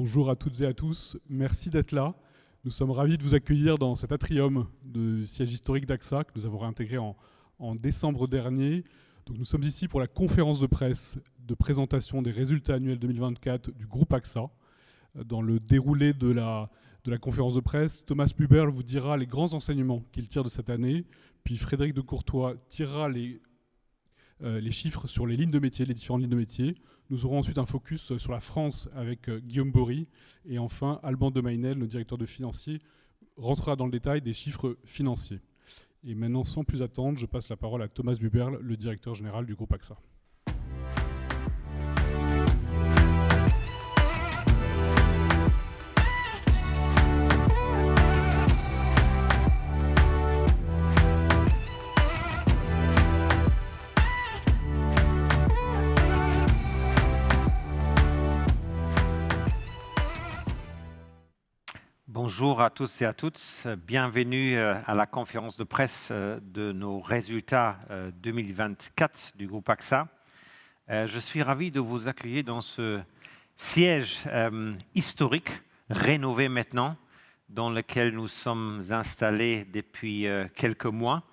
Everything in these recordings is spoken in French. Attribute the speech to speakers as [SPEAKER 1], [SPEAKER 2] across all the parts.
[SPEAKER 1] Bonjour à toutes et à tous, merci d'être là. Nous sommes ravis de vous accueillir dans cet atrium de siège historique d'AXA que nous avons réintégré en décembre dernier. Donc nous sommes ici pour la conférence de presse de présentation des résultats annuels 2024 du groupe AXA. Dans le déroulé de la conférence de presse, Thomas Buberl vous dira les grands enseignements qu'il tire de cette année, puis Frédéric de Courtois tirera les chiffres sur les lignes de métier, les différentes lignes de métier. Nous aurons ensuite un focus sur la France avec Guillaume Bory. Et enfin, Alban de Maynel, le directeur de financier, rentrera dans le détail des chiffres financiers. Et maintenant, sans plus attendre, je passe la parole à Thomas Buberl, le directeur général du groupe AXA.
[SPEAKER 2] Bonjour à tous et à toutes, bienvenue à la conférence de presse de nos résultats 2024 du groupe AXA. Je suis ravi de vous accueillir dans ce siège historique, rénové maintenant, dans lequel nous sommes installés depuis quelques mois,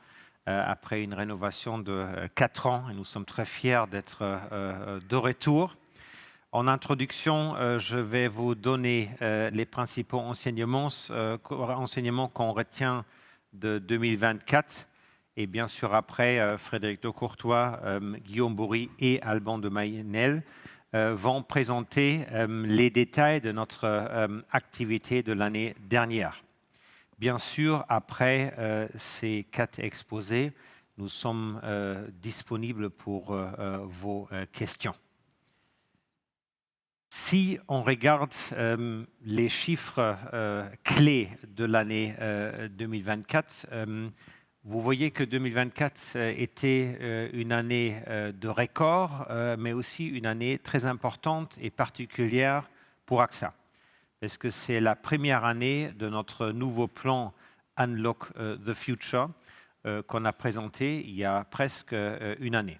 [SPEAKER 2] après une rénovation de 4 ans, et nous sommes très fiers d'être de retour. En introduction, je vais vous donner les principaux enseignements qu'on retient de 2024. Et bien sûr, après, Frédéric de Courtois, Guillaume Bory et Alban de Maynel vont présenter les détails de notre activité de l'année dernière. Bien sûr, après ces 4 exposés, nous sommes disponibles pour vos questions. Si on regarde les chiffres clés de l'année 2024, vous voyez que 2024 était une année de record, mais aussi une année très importante et particulière pour AXA. Parce que c'est la première année de notre nouveau plan Unlock the Future qu'on a présenté il y a presque une année.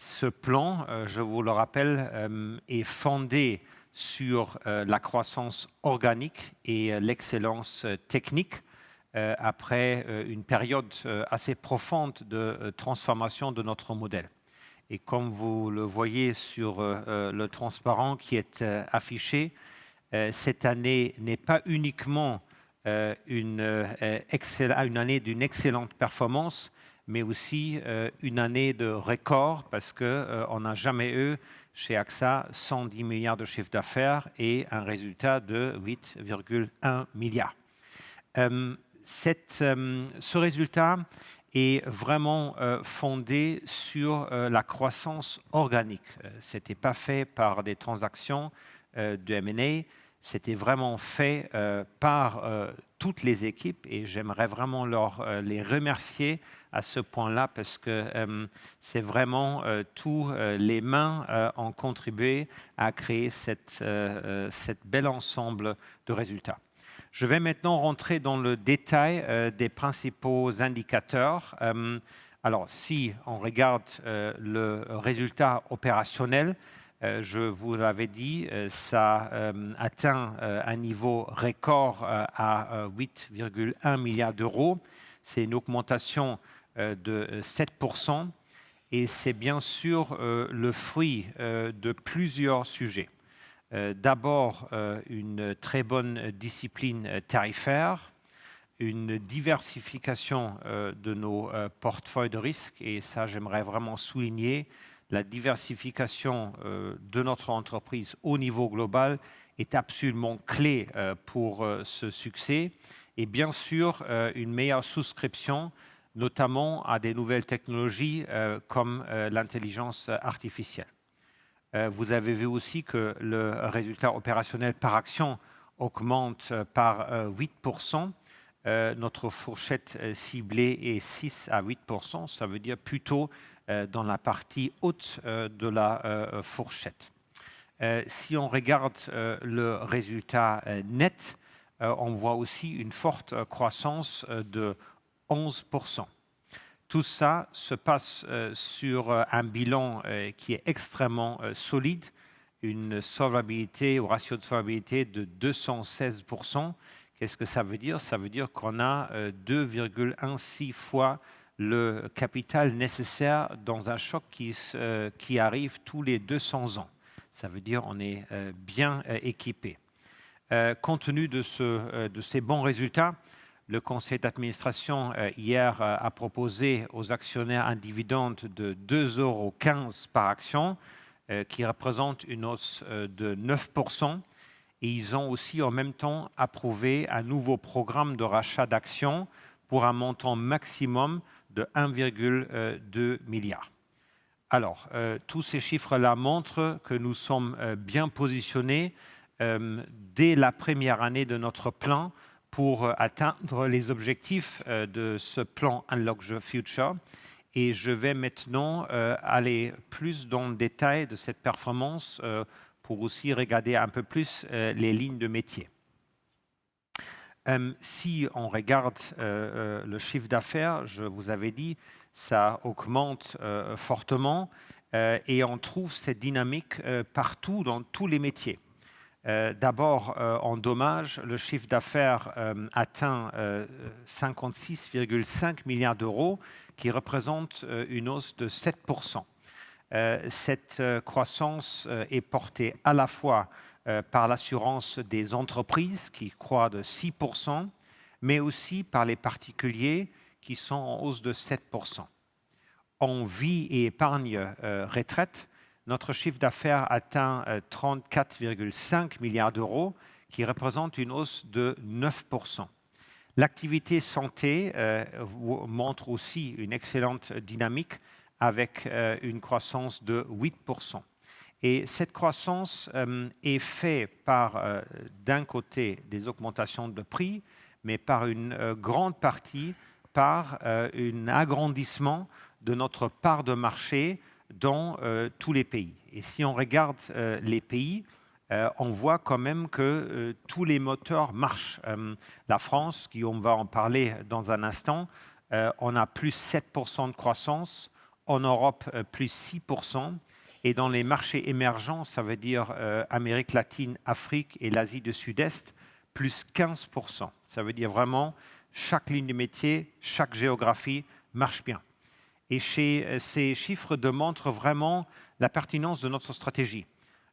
[SPEAKER 2] Ce plan, je vous le rappelle, est fondé sur la croissance organique et l'excellence technique après une période assez profonde de transformation de notre modèle. Et comme vous le voyez sur le transparent qui est affiché, cette année n'est pas uniquement une année d'une excellente performance, mais aussi une année de record parce qu'on n'a jamais eu chez AXA 110 milliards de chiffre d'affaires et un résultat de 8,1 milliards. Ce résultat est vraiment fondé sur la croissance organique. Ce n'était pas fait par des transactions de M&A, c'était vraiment fait par toutes les équipes et j'aimerais vraiment les remercier à ce point-là parce que c'est vraiment tous les mains ont contribué à créer cette bel ensemble de résultats. Je vais maintenant rentrer dans le détail des principaux indicateurs. Alors, si on regarde le résultat opérationnel, je vous l'avais dit, ça atteint un niveau record à 8,1 milliards d'euros. C'est une augmentation de 7% et c'est bien sûr le fruit de plusieurs sujets. D'abord, une très bonne discipline tarifaire, une diversification de nos portefeuilles de risques et ça, j'aimerais vraiment souligner la diversification de notre entreprise au niveau global est absolument clé pour ce succès et bien sûr une meilleure souscription notamment à des nouvelles technologies comme l'intelligence artificielle. Vous avez vu aussi que le résultat opérationnel par action augmente par 8%. Notre fourchette ciblée est 6 à 8%, ça veut dire plutôt dans la partie haute de la fourchette. Si on regarde le résultat net, on voit aussi une forte croissance de 11%. Tout ça se passe sur un bilan qui est extrêmement solide une solvabilité ou ratio de solvabilité de 216%. Qu'est-ce que ça veut dire? Ça veut dire qu'on a 2,16 fois le capital nécessaire dans un choc qui arrive tous les 200 ans. Ça veut dire qu'on est bien équipé. Compte tenu de ces bons résultats, le conseil d'administration hier a proposé aux actionnaires un dividende de 2,15 € par action, qui représente une hausse de 9%. Et ils ont aussi en même temps approuvé un nouveau programme de rachat d'actions pour un montant maximum de 1,2 milliard. Alors, tous ces chiffres-là montrent que nous sommes bien positionnés dès la première année de notre plan pour atteindre les objectifs de ce plan Unlock the Future. Et je vais maintenant aller plus dans le détail de cette performance pour aussi regarder un peu plus les lignes de métier. Si on regarde le chiffre d'affaires, je vous avais dit, ça augmente fortement et on trouve cette dynamique partout dans tous les métiers. D'abord, en dommages, le chiffre d'affaires atteint 56,5 milliards d'euros, qui représente une hausse de 7%. Cette croissance est portée à la fois par l'assurance des entreprises, qui croît de 6%, mais aussi par les particuliers, qui sont en hausse de 7%. En vie et épargne retraite, notre chiffre d'affaires atteint 34,5 milliards d'euros, qui représente une hausse de 9%. L'activité santé montre aussi une excellente dynamique avec une croissance de 8%. Et cette croissance est faite par, d'un côté, des augmentations de prix, mais par une grande partie par un agrandissement de notre part de marché dans tous les pays. Et si on regarde les pays, on voit quand même que tous les moteurs marchent. La France, on va en parler dans un instant, on a plus 7% de croissance, en Europe plus 6%, et dans les marchés émergents, ça veut dire Amérique latine, Afrique et l'Asie du Sud-Est, plus 15%. Ça veut dire vraiment chaque ligne de métier, chaque géographie marche bien. Et ces chiffres démontrent vraiment la pertinence de notre stratégie.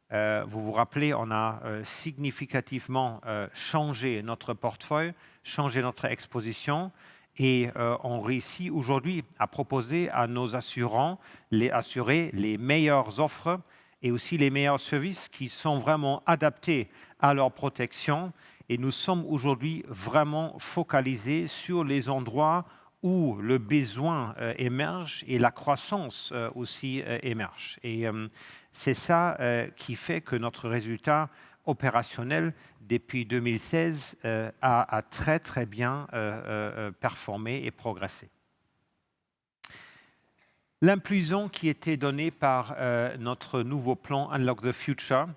[SPEAKER 2] Vous vous rappelez, on a significativement changé notre portefeuille, changé notre exposition et on réussit aujourd'hui à proposer à nos assurés les meilleures offres et aussi les meilleurs services qui sont vraiment adaptés à leur protection. Et nous sommes aujourd'hui vraiment focalisés sur les endroits où le besoin émerge et la croissance aussi émerge. Et c'est ça qui fait que notre résultat opérationnel depuis 2016 a très très bien performé et progressé. L'impulsion qui était donnée par notre nouveau plan Unlock the Future,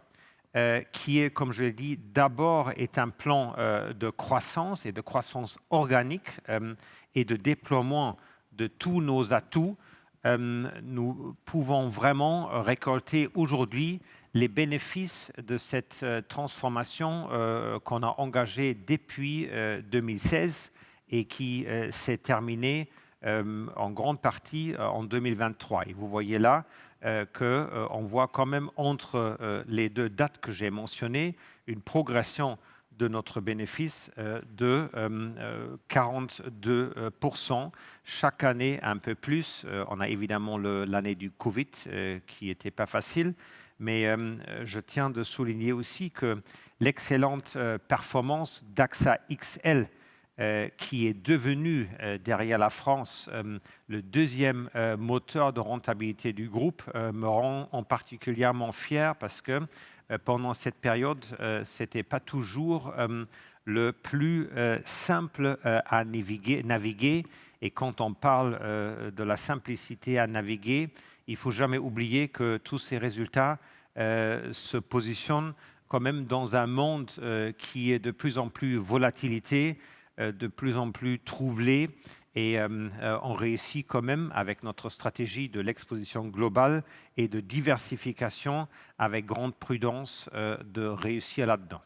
[SPEAKER 2] qui est, comme je l'ai dit, d'abord est un plan de croissance et de croissance organique et de déploiement de tous nos atouts, nous pouvons vraiment récolter aujourd'hui les bénéfices de cette transformation qu'on a engagée depuis 2016 et qui s'est terminée en grande partie en 2023. Et vous voyez là qu'on voit quand même entre les deux dates que j'ai mentionnées une progression de notre bénéfice de 42%, chaque année un peu plus. On a évidemment l'année du Covid qui n'était pas facile, mais je tiens de souligner aussi que l'excellente performance d'AXA XL, qui est devenu, derrière la France, le deuxième moteur de rentabilité du groupe, me rend en particulièrement fier parce que pendant cette période, ce n'était pas toujours le plus simple à naviguer. Et quand on parle de la simplicité à naviguer, il ne faut jamais oublier que tous ces résultats se positionnent quand même dans un monde qui est de plus en plus volatilité, de plus en plus troublé Et on réussit quand même avec notre stratégie de l'exposition globale et de diversification avec grande prudence de réussir là-dedans.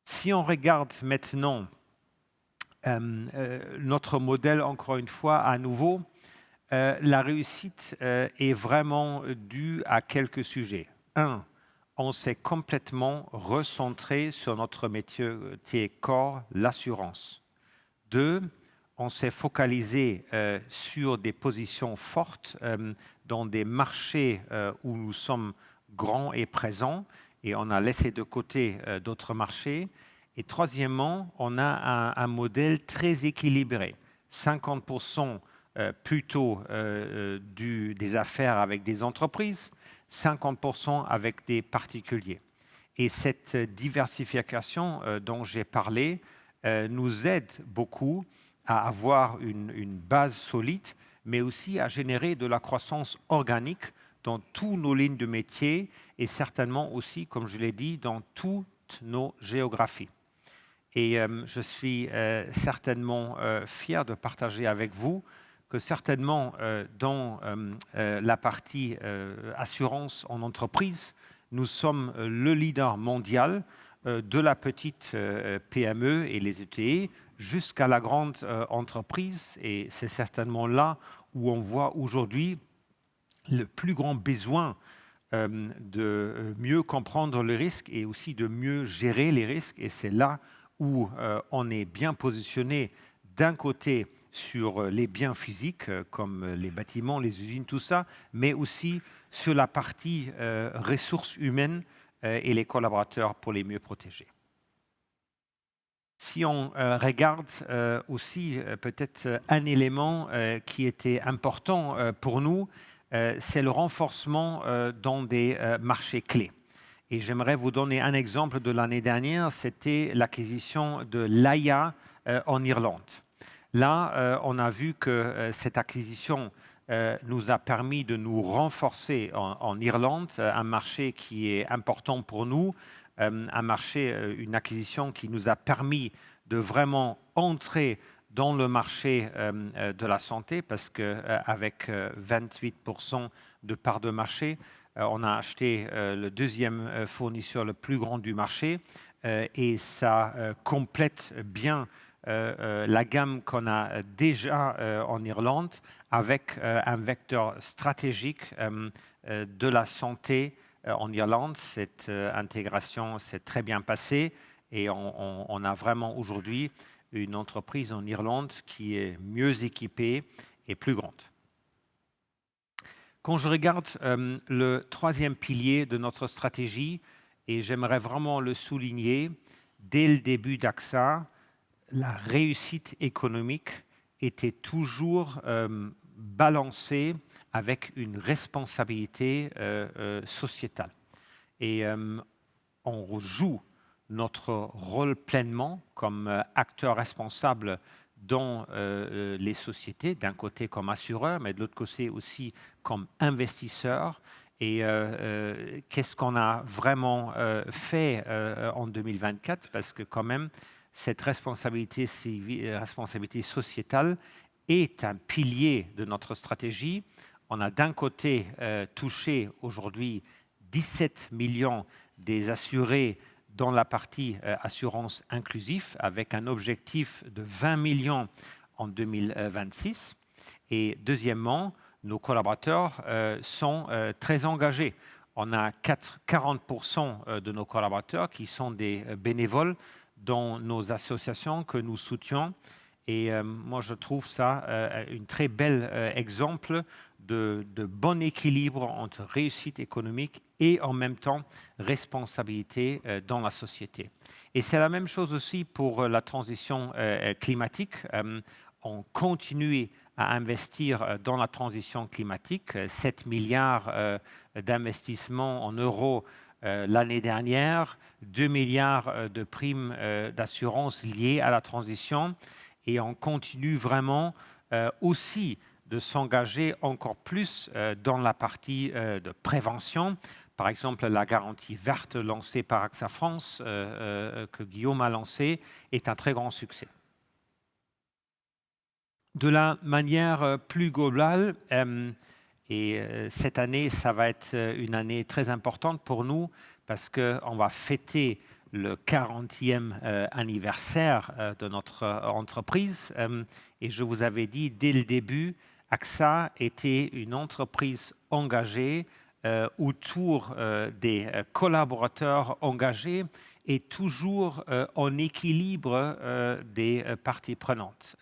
[SPEAKER 2] Si on regarde maintenant notre modèle, encore une fois, à nouveau, la réussite est vraiment due à quelques sujets. Un, on s'est complètement recentré sur notre métier corps, l'assurance. Deux, on s'est focalisé sur des positions fortes dans des marchés où nous sommes grands et présents, et on a laissé de côté d'autres marchés. Et troisièmement, on a un modèle très équilibré. 50% plutôt des affaires avec des entreprises, 50% avec des particuliers. Et cette diversification dont j'ai parlé nous aide beaucoup à avoir une base solide, mais aussi à générer de la croissance organique dans toutes nos lignes de métier et certainement aussi, comme je l'ai dit, dans toutes nos géographies. Et je suis certainement fier de partager avec vous que certainement dans la partie assurance en entreprise, nous sommes le leader mondial de la petite PME et les ETI jusqu'à la grande entreprise. Et c'est certainement là où on voit aujourd'hui le plus grand besoin de mieux comprendre les risques et aussi de mieux gérer les risques. Et c'est là où on est bien positionné d'un côté sur les biens physiques comme les bâtiments, les usines, tout ça, mais aussi sur la partie ressources humaines et les collaborateurs pour les mieux protéger. Si on regarde aussi peut-être un élément qui était important pour nous, c'est le renforcement dans des marchés clés. Et j'aimerais vous donner un exemple de l'année dernière, c'était l'acquisition de Laya en Irlande. Là, on a vu que cette acquisition nous a permis de nous renforcer en Irlande, un marché qui est important pour nous, un marché, une acquisition qui nous a permis de vraiment entrer dans le marché de la santé, parce qu'avec 28% de part de marché, on a acheté le deuxième fournisseur le plus grand du marché et ça complète bien la gamme qu'on a déjà en Irlande avec un vecteur stratégique de la santé en Irlande. Cette intégration s'est très bien passée et on a vraiment aujourd'hui une entreprise en Irlande qui est mieux équipée et plus grande. Quand je regarde le troisième pilier de notre stratégie, et j'aimerais vraiment le souligner, dès le début d'AXA, la réussite économique était toujours balancée avec une responsabilité sociétale. Et on joue notre rôle pleinement comme acteur responsable dans les sociétés, d'un côté comme assureur, mais de l'autre côté aussi comme investisseur. Et qu'est-ce qu'on a vraiment fait en 2024? Parce que quand même, cette responsabilité sociétale est un pilier de notre stratégie. On a d'un côté touché aujourd'hui 17 millions des assurés dans la partie assurance inclusive, avec un objectif de 20 millions en 2026. Et deuxièmement, nos collaborateurs sont très engagés. On a 40% de nos collaborateurs qui sont des bénévoles dans nos associations que nous soutenons. Et moi, je trouve ça un très bel exemple de bon équilibre entre réussite économique et en même temps responsabilité dans la société. Et c'est la même chose aussi pour la transition climatique. On continue à investir dans la transition climatique, 7 milliards d'investissements en euros l'année dernière, 2 milliards de primes d'assurance liées à la transition, et on continue vraiment aussi de s'engager encore plus dans la partie de prévention. Par exemple, la garantie verte lancée par AXA France, que Guillaume a lancée, est un très grand succès. De la manière plus globale, cette année, ça va être une année très importante pour nous parce qu'on va fêter le 40e anniversaire de notre entreprise. Et je vous avais dit dès le début, AXA était une entreprise engagée autour des collaborateurs engagés et toujours en équilibre des parties prenantes.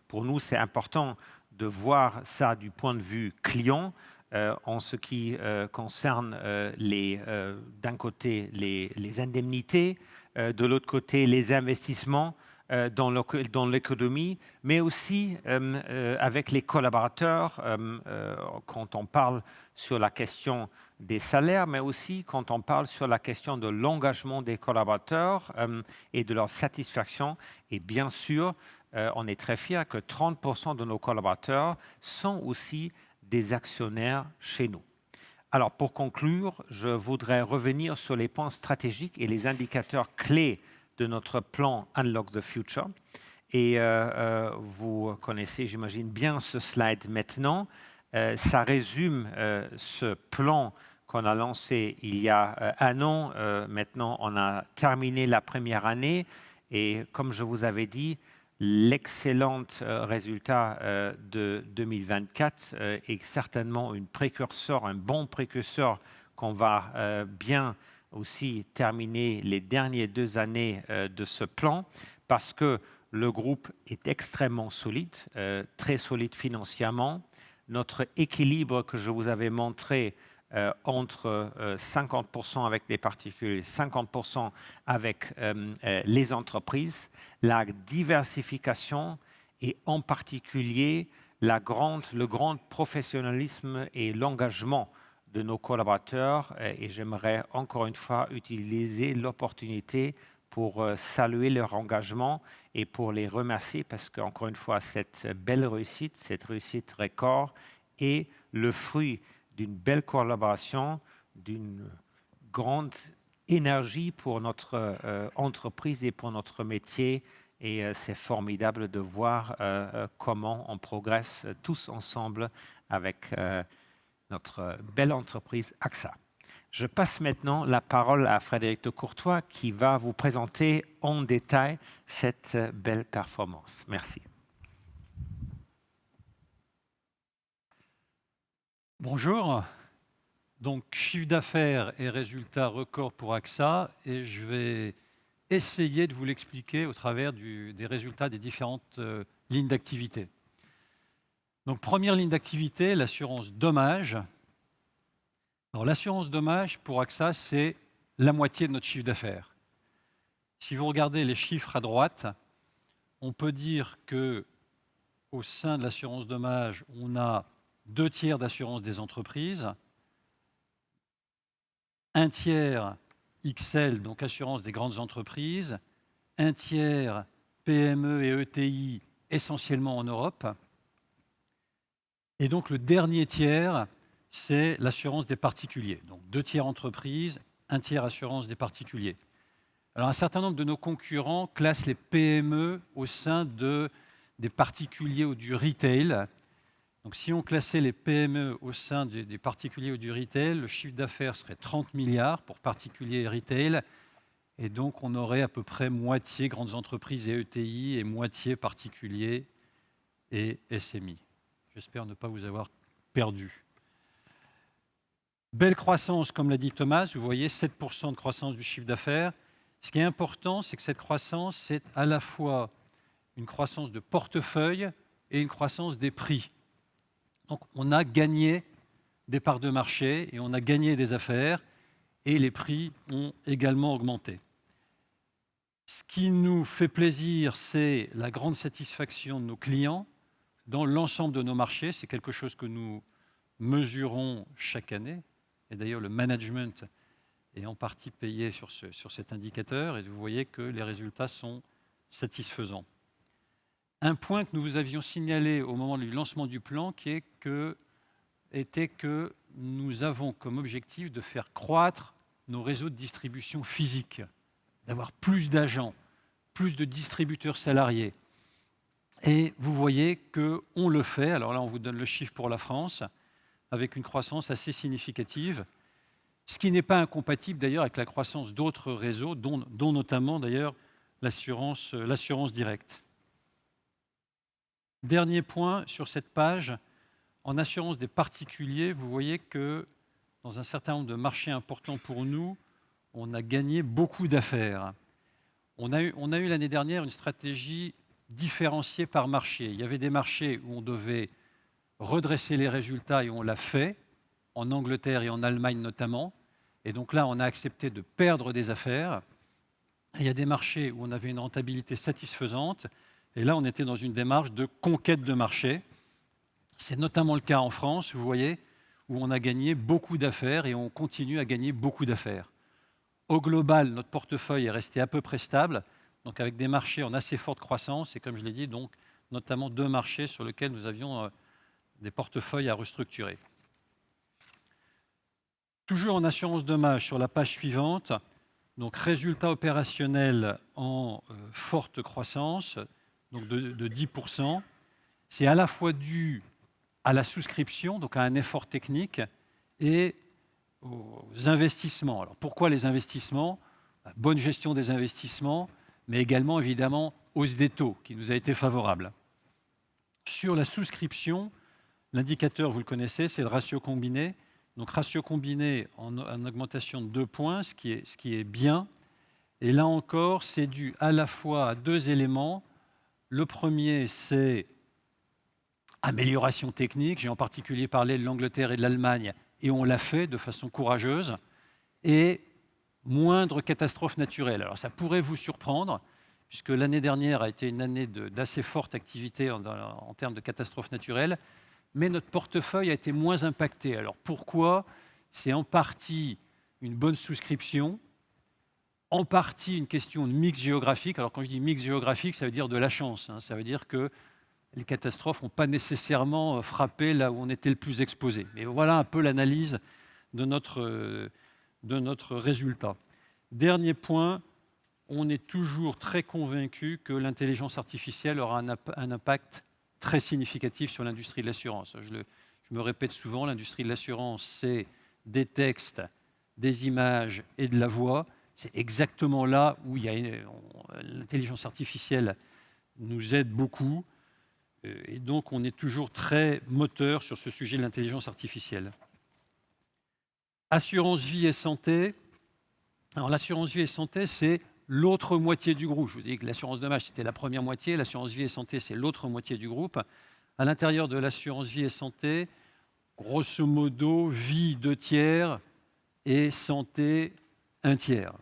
[SPEAKER 2] Pour nous, c'est important de voir ça du point de vue client en ce qui concerne d'un côté les indemnités, de l'autre côté les investissements dans l'économie, mais aussi avec les collaborateurs quand on parle sur la question des salaires, mais aussi quand on parle sur la question de l'engagement des collaborateurs et de leur satisfaction. Et bien sûr, on est très fiers que 30% de nos collaborateurs sont aussi des actionnaires chez nous. Alors, pour conclure, je voudrais revenir sur les points stratégiques et les indicateurs clés de notre plan Unlock the Future. Et vous connaissez, j'imagine, bien ce slide maintenant. Ça résume ce plan qu'on a lancé il y a un an. Maintenant, on a terminé la première année. Et comme je vous avais dit, l'excellent résultat de 2024 est certainement un bon précurseur qu'on va bien aussi terminer les dernières 2 années de ce plan parce que le groupe est extrêmement solide, très solide financièrement. Notre équilibre que je vous avais montré entre 50% avec les particuliers, 50% avec les entreprises, la diversification et en particulier le grand professionnalisme et l'engagement de nos collaborateurs. Et j'aimerais encore une fois utiliser l'opportunité pour saluer leur engagement et pour les remercier parce qu'encore une fois, cette belle réussite, cette réussite record est le fruit d'une belle collaboration, d'une grande énergie pour notre entreprise et pour notre métier. Et c'est formidable de voir comment on progresse tous ensemble avec notre belle entreprise AXA. Je passe maintenant la parole à Frédéric de Courtois qui va vous présenter en détail cette belle performance. Merci.
[SPEAKER 3] Bonjour, donc chiffre d'affaires et résultats records pour AXA et je vais essayer de vous l'expliquer au travers des résultats des différentes lignes d'activité. Donc première ligne d'activité, l'assurance dommage. Alors l'assurance dommage pour AXA, c'est la moitié de notre chiffre d'affaires. Si vous regardez les chiffres à droite, on peut dire que au sein de l'assurance dommage, on a 2/3 d'assurance des entreprises, 1/3 XL, donc assurance des grandes entreprises, 1/3 PME et ETI, essentiellement en Europe. Et donc le dernier tiers, c'est l'assurance des particuliers. Donc 2/3 entreprises, 1/3 assurance des particuliers. Alors un certain nombre de nos concurrents classent les PME au sein des particuliers ou du retail. Donc si on classait les PME au sein des particuliers ou du retail, le chiffre d'affaires serait 30 milliards pour particuliers et retail. Et donc on aurait à peu près moitié grandes entreprises et ETI et moitié particuliers et SMI. J'espère ne pas vous avoir perdu. Belle croissance, comme l'a dit Thomas, vous voyez 7% de croissance du chiffre d'affaires. Ce qui est important, c'est que cette croissance, c'est à la fois une croissance de portefeuille et une croissance des prix. Donc on a gagné des parts de marché et on a gagné des affaires et les prix ont également augmenté. Ce qui nous fait plaisir, c'est la grande satisfaction de nos clients dans l'ensemble de nos marchés. C'est quelque chose que nous mesurons chaque année. Et d'ailleurs, le management est en partie payé sur cet indicateur. Et vous voyez que les résultats sont satisfaisants. Un point que nous vous avions signalé au moment du lancement du plan, était que nous avons comme objectif de faire croître nos réseaux de distribution physiques, d'avoir plus d'agents, plus de distributeurs salariés. Et vous voyez qu'on le fait, alors là on vous donne le chiffre pour la France, avec une croissance assez significative, ce qui n'est pas incompatible d'ailleurs avec la croissance d'autres réseaux, dont notamment d'ailleurs l'assurance directe. Dernier point sur cette page, en assurance des particuliers, vous voyez que dans un certain nombre de marchés importants pour nous, on a gagné beaucoup d'affaires. On a eu l'année dernière une stratégie différenciée par marché. Il y avait des marchés où on devait redresser les résultats et on l'a fait, en Angleterre et en Allemagne notamment. Et donc là, on a accepté de perdre des affaires. Et il y a des marchés où on avait une rentabilité satisfaisante. Et là, on était dans une démarche de conquête de marché. C'est notamment le cas en France, vous voyez, où on a gagné beaucoup d'affaires et on continue à gagner beaucoup d'affaires. Au global, notre portefeuille est resté à peu près stable, donc avec des marchés en assez forte croissance, et comme je l'ai dit, donc, notamment 2 marchés sur lesquels nous avions des portefeuilles à restructurer. Toujours en assurance dommage, sur la page suivante, donc résultat opérationnel en forte croissance, donc de 10%. C'est à la fois dû à la souscription, donc à un effort technique, et aux investissements. Alors pourquoi les investissements? Bonne gestion des investissements, mais également évidemment hausse des taux qui nous a été favorable. Sur la souscription, l'indicateur, vous le connaissez, c'est le ratio combiné. Donc ratio combiné en augmentation de 2 points, ce qui est bien. Et là encore, c'est dû à la fois à 2 éléments. Le premier, c'est amélioration technique. J'ai en particulier parlé de l'Angleterre et de l'Allemagne, et on l'a fait de façon courageuse. Et moindre catastrophe naturelle. Alors ça pourrait vous surprendre, puisque l'année dernière a été une année d'assez forte activité en termes de catastrophes naturelles, mais notre portefeuille a été moins impacté. Alors pourquoi? C'est en partie une bonne souscription, en partie une question de mix géographique. Alors quand je dis mix géographique, ça veut dire de la chance. Ça veut dire que les catastrophes n'ont pas nécessairement frappé là où on était le plus exposé. Mais voilà un peu l'analyse de notre résultat. Dernier point, on est toujours très convaincu que l'intelligence artificielle aura un impact très significatif sur l'industrie de l'assurance. Je me répète souvent, l'industrie de l'assurance, c'est des textes, des images et de la voix. C'est exactement là où l'intelligence artificielle nous aide beaucoup. Et donc, on est toujours très moteur sur ce sujet de l'intelligence artificielle. Assurance vie et santé. Alors, l'assurance vie et santé, c'est l'autre moitié du groupe. Je vous ai dit que l'assurance dommage, c'était la première moitié. L'assurance vie et santé, c'est l'autre moitié du groupe. À l'intérieur de l'assurance vie et santé, grosso modo, vie 2 tiers et santé 1 tiers.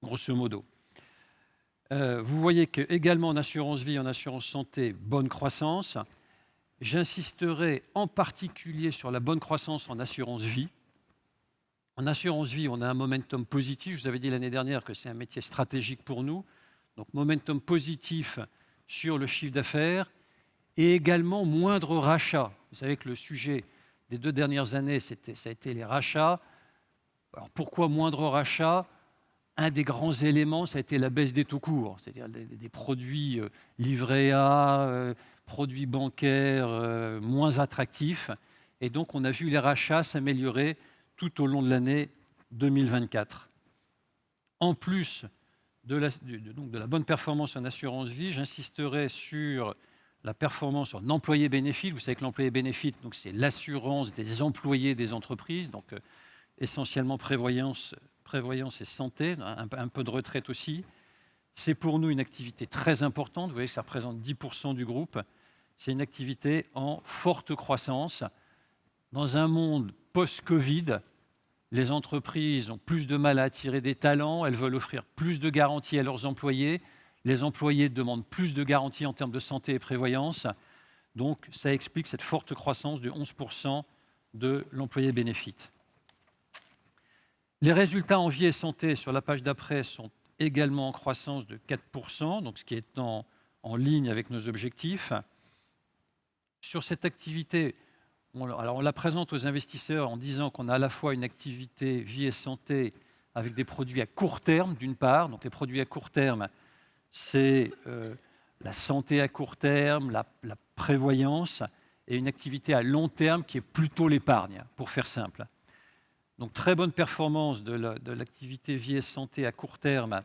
[SPEAKER 3] Grosso modo. Vous voyez qu'également en assurance vie et en assurance santé, bonne croissance. J'insisterai en particulier sur la bonne croissance en assurance vie. En assurance vie, on a un momentum positif. Je vous avais dit l'année dernière que c'est un métier stratégique pour nous. Donc momentum positif sur le chiffre d'affaires et également moindre rachat. Vous savez que le sujet des 2 dernières années, ça a été les rachats. Alors pourquoi moindre rachat? Un des grands éléments, ça a été la baisse des taux courts, c'est-à-dire des produits livrés à, produits bancaires moins attractifs. Et donc, on a vu les rachats s'améliorer tout au long de l'année 2024. En plus de la bonne performance en assurance vie, j'insisterai sur la performance en employé bénéfice. Vous savez que l'employé bénéfice, c'est l'assurance des employés des entreprises, donc essentiellement prévoyance et santé, un peu de retraite aussi. C'est pour nous une activité très importante. Vous voyez que ça représente 10% du groupe. C'est une activité en forte croissance. Dans un monde post-Covid, les entreprises ont plus de mal à attirer des talents, elles veulent offrir plus de garanties à leurs employés. Les employés demandent plus de garanties en termes de santé et prévoyance. Donc, ça explique cette forte croissance de 11% de l'employé bénéfice. Les résultats en vie et santé sur la page d'après sont également en croissance de 4%, donc ce qui est en ligne avec nos objectifs. Sur cette activité, on la présente aux investisseurs en disant qu'on a à la fois une activité vie et santé avec des produits à court terme, d'une part. Donc les produits à court terme, c'est la santé à court terme, la prévoyance, et une activité à long terme qui est plutôt l'épargne, pour faire simple. Donc très bonne performance de l'activité vie et santé à court terme,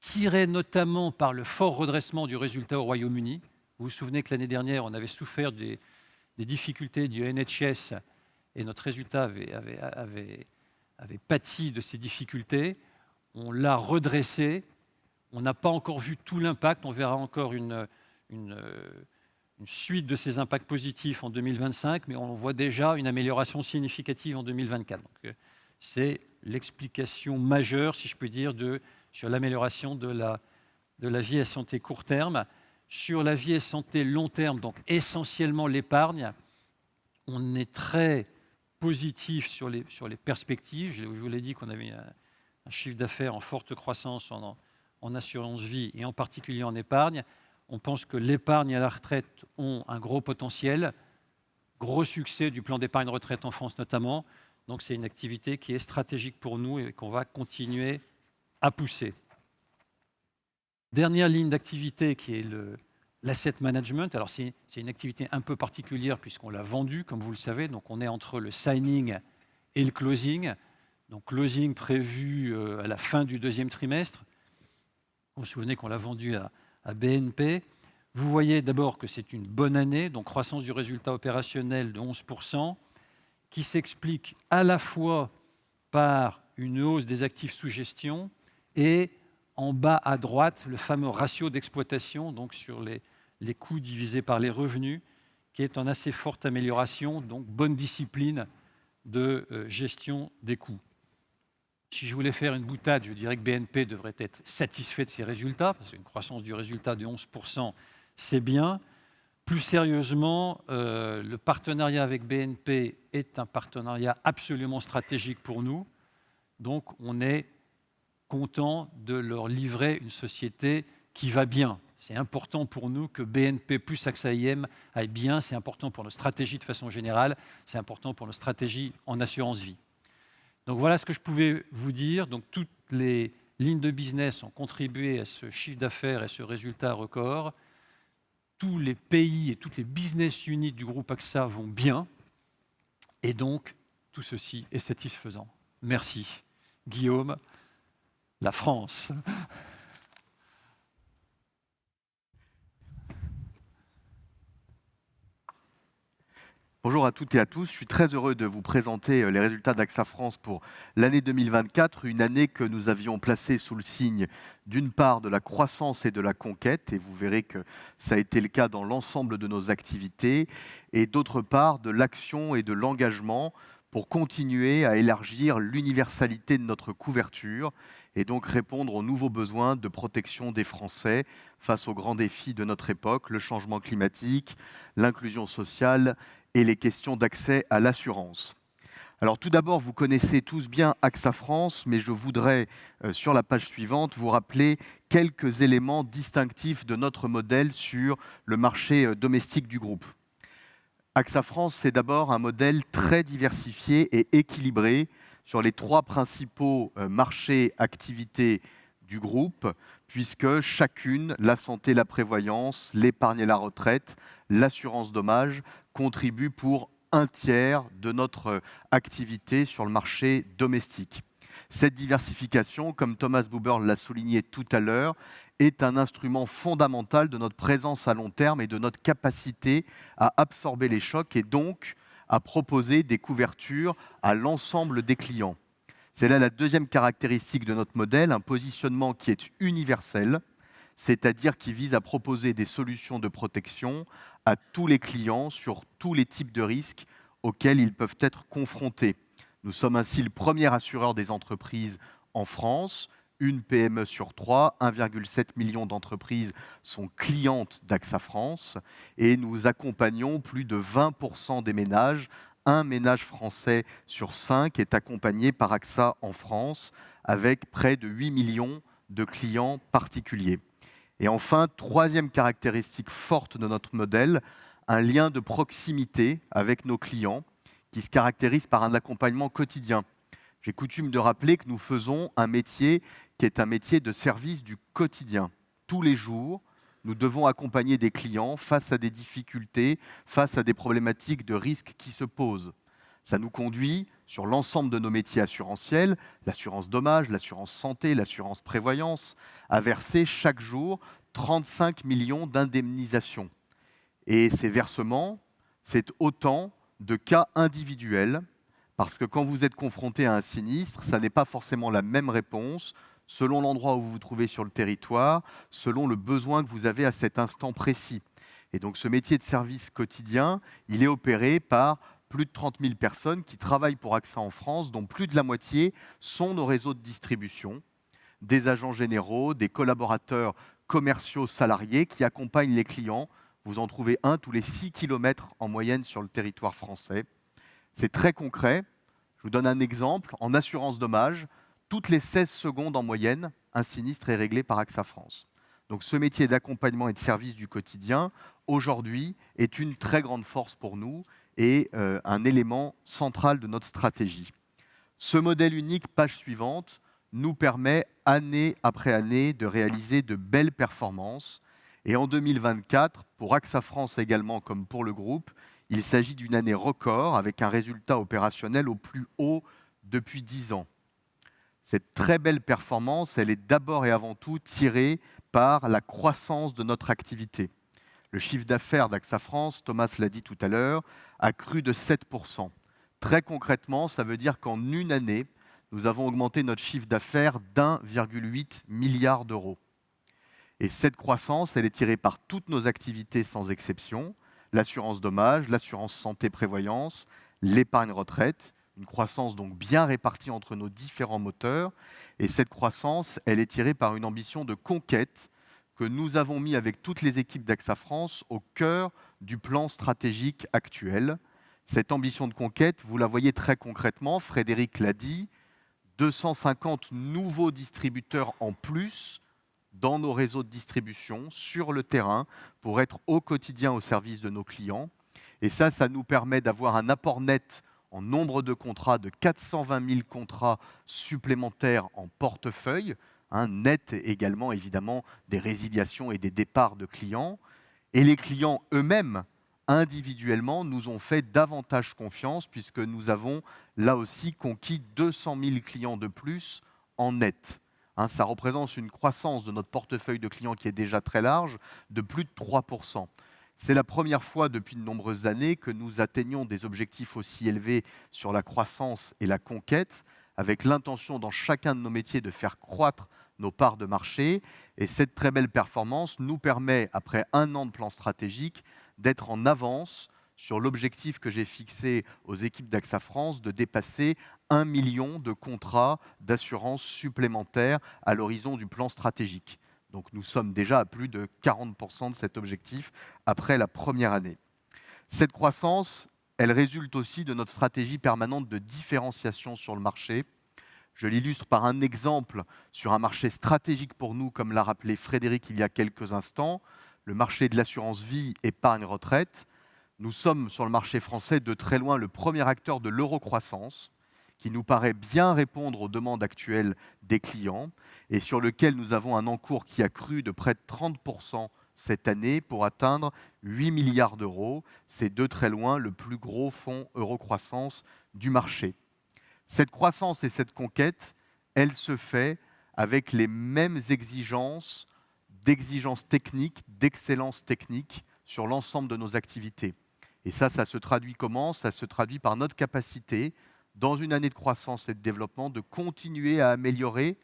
[SPEAKER 3] tirée notamment par le fort redressement du résultat au Royaume-Uni. Vous vous souvenez que l'année dernière, on avait souffert des difficultés du NHS et notre résultat avait pâti de ces difficultés. On l'a redressé. On n'a pas encore vu tout l'impact. On verra encore une suite de ces impacts positifs en 2025, mais on voit déjà une amélioration significative en 2024. Donc, c'est l'explication majeure, si je puis dire, sur l'amélioration de la vie et santé court terme. Sur la vie et santé long terme, donc essentiellement l'épargne, on est très positif sur les perspectives. Je vous l'ai dit qu'on avait un chiffre d'affaires en forte croissance en assurance vie et en particulier en épargne. On pense que l'épargne et la retraite ont un gros potentiel, gros succès du plan d'épargne retraite en France notamment. Donc c'est une activité qui est stratégique pour nous et qu'on va continuer à pousser. Dernière ligne d'activité qui est l'asset management. Alors c'est une activité un peu particulière puisqu'on l'a vendue, comme vous le savez. Donc on est entre le signing et le closing. Donc closing prévu à la fin du deuxième trimestre. Vous vous souvenez qu'on l'a vendu à BNP. Vous voyez d'abord que c'est une bonne année, donc croissance du résultat opérationnel de 11%, qui s'explique à la fois par une hausse des actifs sous gestion et en bas à droite, le fameux ratio d'exploitation, donc sur les coûts divisés par les revenus, qui est en assez forte amélioration, donc bonne discipline de gestion des coûts. Si je voulais faire une boutade, je dirais que BNP devrait être satisfait de ses résultats, parce qu'une croissance du résultat de 11%, c'est bien. Plus sérieusement, le partenariat avec BNP est un partenariat absolument stratégique pour nous. Donc, on est content de leur livrer une société qui va bien. C'est important pour nous que BNP plus AXA IM aille bien. C'est important pour nos stratégies de façon générale. C'est important pour nos stratégies en assurance vie. Donc voilà ce que je pouvais vous dire. Donc toutes les lignes de business ont contribué à ce chiffre d'affaires et ce résultat record. Tous les pays et toutes les business units du groupe AXA vont bien. Et donc, tout ceci est satisfaisant. Merci. Guillaume, la France.
[SPEAKER 4] Bonjour à toutes et à tous, je suis très heureux de vous présenter les résultats d'AXA France pour l'année 2024, une année que nous avions placée sous le signe d'une part de la croissance et de la conquête, et vous verrez que ça a été le cas dans l'ensemble de nos activités, et d'autre part de l'action et de l'engagement pour continuer à élargir l'universalité de notre couverture et donc répondre aux nouveaux besoins de protection des Français face aux grands défis de notre époque, le changement climatique, l'inclusion sociale et les questions d'accès à l'assurance. Alors tout d'abord, vous connaissez tous bien AXA France, mais je voudrais, sur la page suivante, vous rappeler quelques éléments distinctifs de notre modèle sur le marché domestique du groupe. AXA France, c'est d'abord un modèle très diversifié et équilibré sur les trois principaux marchés activités du groupe, puisque chacune, la santé, la prévoyance, l'épargne et la retraite, l'assurance dommage, contribuent pour un tiers de notre activité sur le marché domestique. Cette diversification, comme Thomas Buberl l'a souligné tout à l'heure, est un instrument fondamental de notre présence à long terme et de notre capacité à absorber les chocs et donc à proposer des couvertures à l'ensemble des clients. C'est là la deuxième caractéristique de notre modèle, un positionnement qui est universel, c'est-à-dire qui vise à proposer des solutions de protection à tous les clients sur tous les types de risques auxquels ils peuvent être confrontés. Nous sommes ainsi le premier assureur des entreprises en France. Une PME sur 3, 1,7 million d'entreprises sont clientes d'AXA France et nous accompagnons plus de 20% des ménages. Un ménage français sur 5 est accompagné par AXA en France avec près de 8 millions de clients particuliers. Et enfin, troisième caractéristique forte de notre modèle, un lien de proximité avec nos clients qui se caractérise par un accompagnement quotidien. J'ai coutume de rappeler que nous faisons un métier qui est un métier de service du quotidien. Tous les jours, nous devons accompagner des clients face à des difficultés, face à des problématiques de risque qui se posent. Ça nous conduit, sur l'ensemble de nos métiers assurantiels, l'assurance dommage, l'assurance santé, l'assurance prévoyance, à verser chaque jour 35 millions d'indemnisations. Et ces versements, c'est autant de cas individuels, parce que quand vous êtes confronté à un sinistre, ça n'est pas forcément la même réponse selon l'endroit où vous vous trouvez sur le territoire, selon le besoin que vous avez à cet instant précis. Et donc ce métier de service quotidien, il est opéré par plus de 30 000 personnes qui travaillent pour AXA en France, dont plus de la moitié sont nos réseaux de distribution, des agents généraux, des collaborateurs commerciaux salariés qui accompagnent les clients. Vous en trouvez un tous les 6 km en moyenne sur le territoire français. C'est très concret. Je vous donne un exemple. En assurance dommage, toutes les 16 secondes en moyenne, un sinistre est réglé par AXA France. Donc ce métier d'accompagnement et de service du quotidien, aujourd'hui, est une très grande force pour nous et un élément central de notre stratégie. Ce modèle unique, page suivante, nous permet année après année de réaliser de belles performances. Et en 2024, pour AXA France également comme pour le groupe, il s'agit d'une année record avec un résultat opérationnel au plus haut depuis 10 ans. Cette très belle performance, elle est d'abord et avant tout tirée par la croissance de notre activité. Le chiffre d'affaires d'AXA France, Thomas l'a dit tout à l'heure, a cru de 7%. Très concrètement, ça veut dire qu'en une année, nous avons augmenté notre chiffre d'affaires d'1,8 milliard d'euros. Et cette croissance, elle est tirée par toutes nos activités sans exception, l'assurance dommage, l'assurance santé prévoyance, l'épargne retraite, une croissance donc bien répartie entre nos différents moteurs. Et cette croissance, elle est tirée par une ambition de conquête que nous avons mis avec toutes les équipes d'AXA France au cœur du plan stratégique actuel. Cette ambition de conquête, vous la voyez très concrètement, Frédéric l'a dit, 250 nouveaux distributeurs en plus dans nos réseaux de distribution, sur le terrain, pour être au quotidien au service de nos clients. Et ça nous permet d'avoir un apport net en nombre de contrats de 420 000 contrats supplémentaires en portefeuille, net également évidemment des résiliations et des départs de clients. Et les clients eux-mêmes, individuellement, nous ont fait davantage confiance puisque nous avons là aussi conquis 200 000 clients de plus en net. Ça représente une croissance de notre portefeuille de clients qui est déjà très large, de plus de 3%. C'est la première fois depuis de nombreuses années que nous atteignons des objectifs aussi élevés sur la croissance et la conquête, avec l'intention dans chacun de nos métiers de faire croître nos parts de marché. Et cette très belle performance nous permet, après un an de plan stratégique, d'être en avance sur l'objectif que j'ai fixé aux équipes d'AXA France de dépasser 1 million de contrats d'assurance supplémentaires à l'horizon du plan stratégique. Donc nous sommes déjà à plus de 40% de cet objectif après la première année. Cette croissance, elle résulte aussi de notre stratégie permanente de différenciation sur le marché. Je l'illustre par un exemple sur un marché stratégique pour nous, comme l'a rappelé Frédéric il y a quelques instants, le marché de l'assurance vie épargne retraite. Nous sommes sur le marché français de très loin le premier acteur de l'eurocroissance, qui nous paraît bien répondre aux demandes actuelles des clients et sur lequel nous avons un encours qui a cru de près de 30% cette année pour atteindre 8 milliards d'euros. C'est de très loin le plus gros fonds eurocroissance du marché. Cette croissance et cette conquête, elle se fait avec les mêmes exigences techniques, d'excellence technique sur l'ensemble de nos activités. Et ça se traduit comment? Ça se traduit par notre capacité, dans une année de croissance et de développement, de continuer à améliorer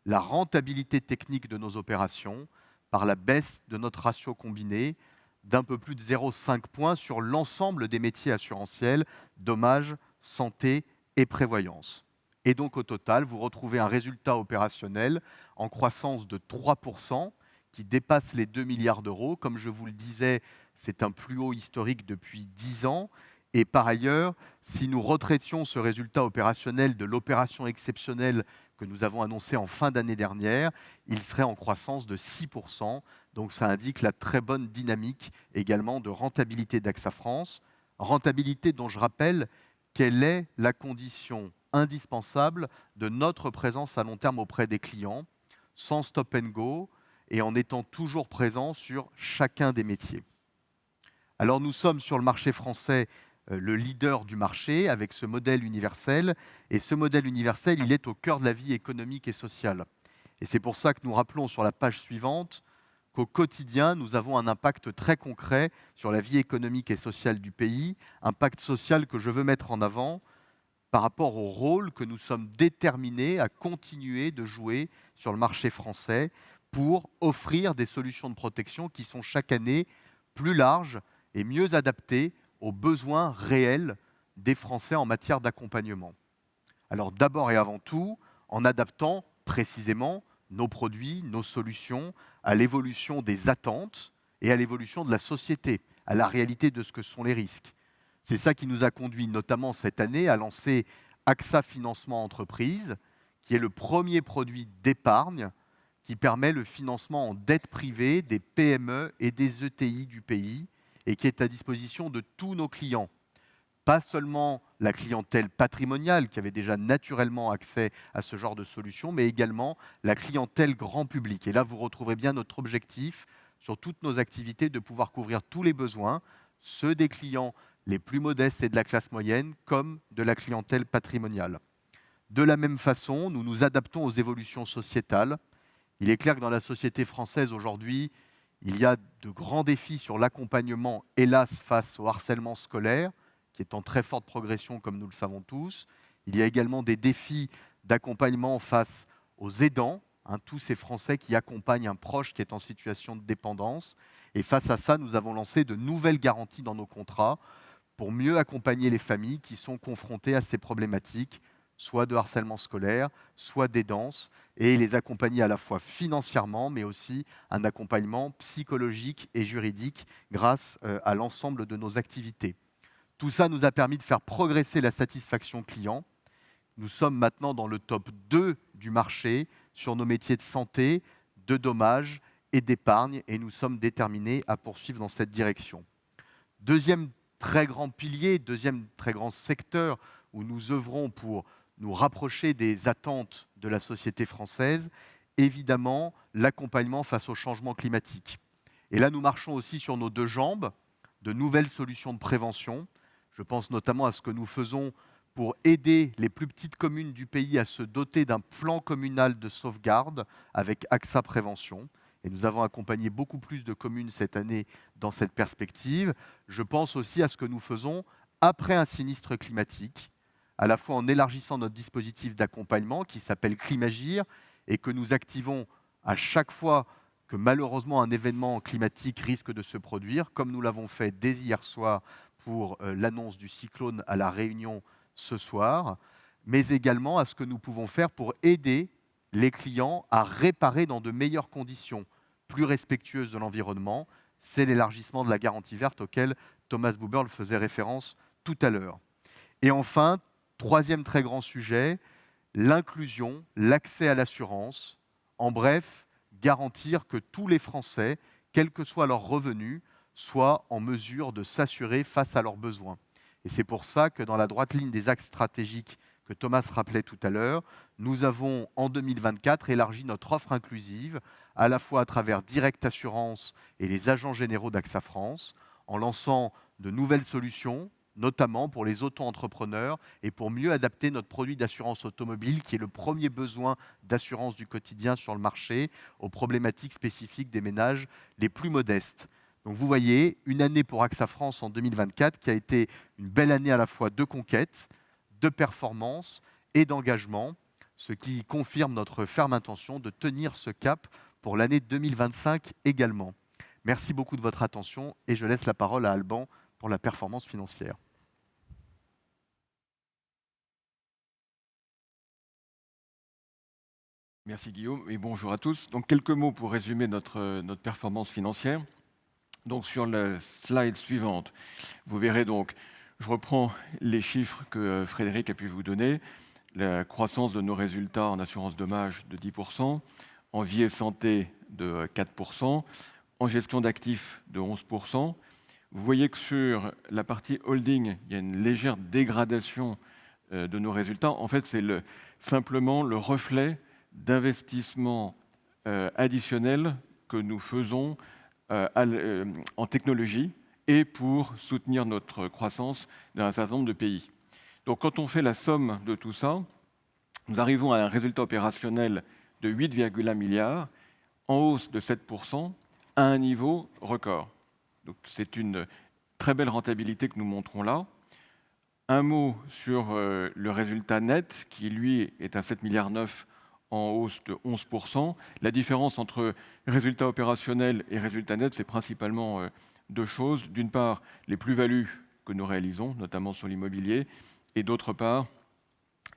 [SPEAKER 4] la rentabilité technique de nos opérations par la baisse de notre ratio combiné d'un peu plus de 0,5 points sur l'ensemble des métiers assurantiels, dommages, santé et prévoyance. Et donc au total, vous retrouvez un résultat opérationnel en croissance de 3% qui dépasse les 2 milliards d'euros. Comme je vous le disais, c'est un plus haut historique depuis 10 ans. Et par ailleurs, si nous retraitions ce résultat opérationnel de l'opération exceptionnelle que nous avons annoncée en fin d'année dernière, il serait en croissance de 6%. Donc ça indique la très bonne dynamique également de rentabilité d'AXA France. Rentabilité dont je rappelle quelle est la condition indispensable de notre présence à long terme auprès des clients, sans stop and go, et en étant toujours présents sur chacun des métiers. Alors nous sommes sur le marché français le leader du marché avec ce modèle universel, et ce modèle universel, il est au cœur de la vie économique et sociale. Et c'est pour ça que nous rappelons sur la page suivante qu'au quotidien, nous avons un impact très concret sur la vie économique et sociale du pays, impact social que je veux mettre en avant par rapport au rôle que nous sommes déterminés à continuer de jouer sur le marché français pour offrir des solutions de protection qui sont chaque année plus larges et mieux adaptées aux besoins réels des Français en matière d'accompagnement. Alors d'abord et avant tout, en adaptant précisément nos produits, nos solutions à l'évolution des attentes et à l'évolution de la société, à la réalité de ce que sont les risques. C'est ça qui nous a conduit notamment cette année à lancer AXA Financement Entreprise, qui est le premier produit d'épargne qui permet le financement en dette privée des PME et des ETI du pays et qui est à disposition de tous nos clients. Pas seulement la clientèle patrimoniale qui avait déjà naturellement accès à ce genre de solutions, mais également la clientèle grand public. Et là, vous retrouverez bien notre objectif sur toutes nos activités de pouvoir couvrir tous les besoins, ceux des clients les plus modestes et de la classe moyenne, comme de la clientèle patrimoniale. De la même façon, nous nous adaptons aux évolutions sociétales. Il est clair que dans la société française aujourd'hui, il y a de grands défis sur l'accompagnement, hélas, face au harcèlement scolaire, qui est en très forte progression, comme nous le savons tous. Il y a également des défis d'accompagnement face aux aidants, tous ces Français qui accompagnent un proche qui est en situation de dépendance. Et face à ça, nous avons lancé de nouvelles garanties dans nos contrats pour mieux accompagner les familles qui sont confrontées à ces problématiques, soit de harcèlement scolaire, soit d'aidance, et les accompagner à la fois financièrement, mais aussi un accompagnement psychologique et juridique grâce à l'ensemble de nos activités. Tout ça nous a permis de faire progresser la satisfaction client. Nous sommes maintenant dans le top 2 du marché sur nos métiers de santé, de dommages et d'épargne, et nous sommes déterminés à poursuivre dans cette direction. Deuxième très grand pilier, deuxième très grand secteur où nous œuvrons pour nous rapprocher des attentes de la société française, évidemment l'accompagnement face au changement climatique. Et là, nous marchons aussi sur nos deux jambes, de nouvelles solutions de prévention. Je pense notamment à ce que nous faisons pour aider les plus petites communes du pays à se doter d'un plan communal de sauvegarde avec AXA Prévention. Et nous avons accompagné beaucoup plus de communes cette année dans cette perspective. Je pense aussi à ce que nous faisons après un sinistre climatique, à la fois en élargissant notre dispositif d'accompagnement qui s'appelle Climagir et que nous activons à chaque fois que malheureusement un événement climatique risque de se produire, comme nous l'avons fait dès hier soir pour l'annonce du cyclone à La Réunion ce soir, mais également à ce que nous pouvons faire pour aider les clients à réparer dans de meilleures conditions, plus respectueuses de l'environnement. C'est l'élargissement de la garantie verte auquel Thomas Buberl faisait référence tout à l'heure. Et enfin, troisième très grand sujet, l'inclusion, l'accès à l'assurance. En bref, garantir que tous les Français, quels que soient leurs revenus, soient en mesure de s'assurer face à leurs besoins. Et c'est pour ça que dans la droite ligne des axes stratégiques que Thomas rappelait tout à l'heure, nous avons en 2024 élargi notre offre inclusive, à la fois à travers Direct Assurance et les agents généraux d'AXA France, en lançant de nouvelles solutions, notamment pour les auto-entrepreneurs et pour mieux adapter notre produit d'assurance automobile, qui est le premier besoin d'assurance du quotidien sur le marché, aux problématiques spécifiques des ménages les plus modestes. Donc vous voyez, une année pour AXA France en 2024 qui a été une belle année à la fois de conquête, de performance et d'engagement, ce qui confirme notre ferme intention de tenir ce cap pour l'année 2025 également. Merci beaucoup de votre attention et je laisse la parole à Alban pour la performance financière.
[SPEAKER 5] Merci Guillaume et bonjour à tous. Donc quelques mots pour résumer notre performance financière. Donc sur la slide suivante, vous verrez donc, je reprends les chiffres que Frédéric a pu vous donner, la croissance de nos résultats en assurance dommages de 10%, en vie et santé de 4%, en gestion d'actifs de 11%. Vous voyez que sur la partie holding, il y a une légère dégradation de nos résultats. En fait, c'est simplement le reflet d'investissements additionnels que nous faisons en technologie et pour soutenir notre croissance dans un certain nombre de pays. Donc quand on fait la somme de tout ça, nous arrivons à un résultat opérationnel de 8,1 milliards, en hausse de 7%, à un niveau record. Donc c'est une très belle rentabilité que nous montrons là. Un mot sur le résultat net, qui lui est à 7,9 milliards en hausse de 11%. La différence entre résultat opérationnel et résultat net, c'est principalement deux choses. D'une part, les plus-values que nous réalisons, notamment sur l'immobilier, et d'autre part,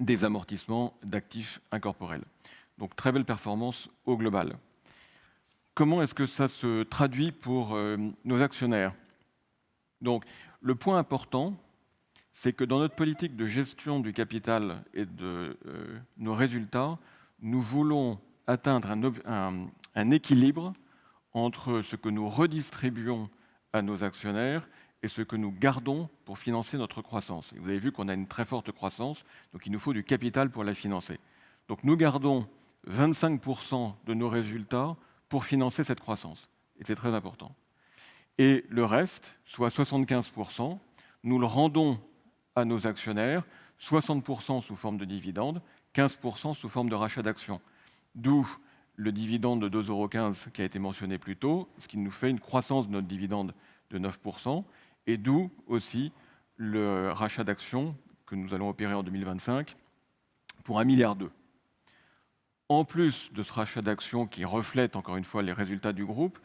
[SPEAKER 5] des amortissements d'actifs incorporels. Donc très belle performance au global. Comment est-ce que ça se traduit pour nos actionnaires? Donc le point important, c'est que dans notre politique de gestion du capital et de nos résultats, nous voulons atteindre un équilibre entre ce que nous redistribuons à nos actionnaires et ce que nous gardons pour financer notre croissance. Et vous avez vu qu'on a une très forte croissance, donc il nous faut du capital pour la financer. Donc nous gardons 25% de nos résultats pour financer cette croissance. Et c'est très important. Et le reste, soit 75%, nous le rendons à nos actionnaires, 60% sous forme de dividendes, 15% sous forme de rachat d'actions. D'où le dividende de 2,15 € qui a été mentionné plus tôt, ce qui nous fait une croissance de notre dividende de 9%, et d'où aussi le rachat d'actions que nous allons opérer en 2025 pour 1,2 milliard. En plus de ce rachat d'actions qui reflète encore une fois les résultats du groupe,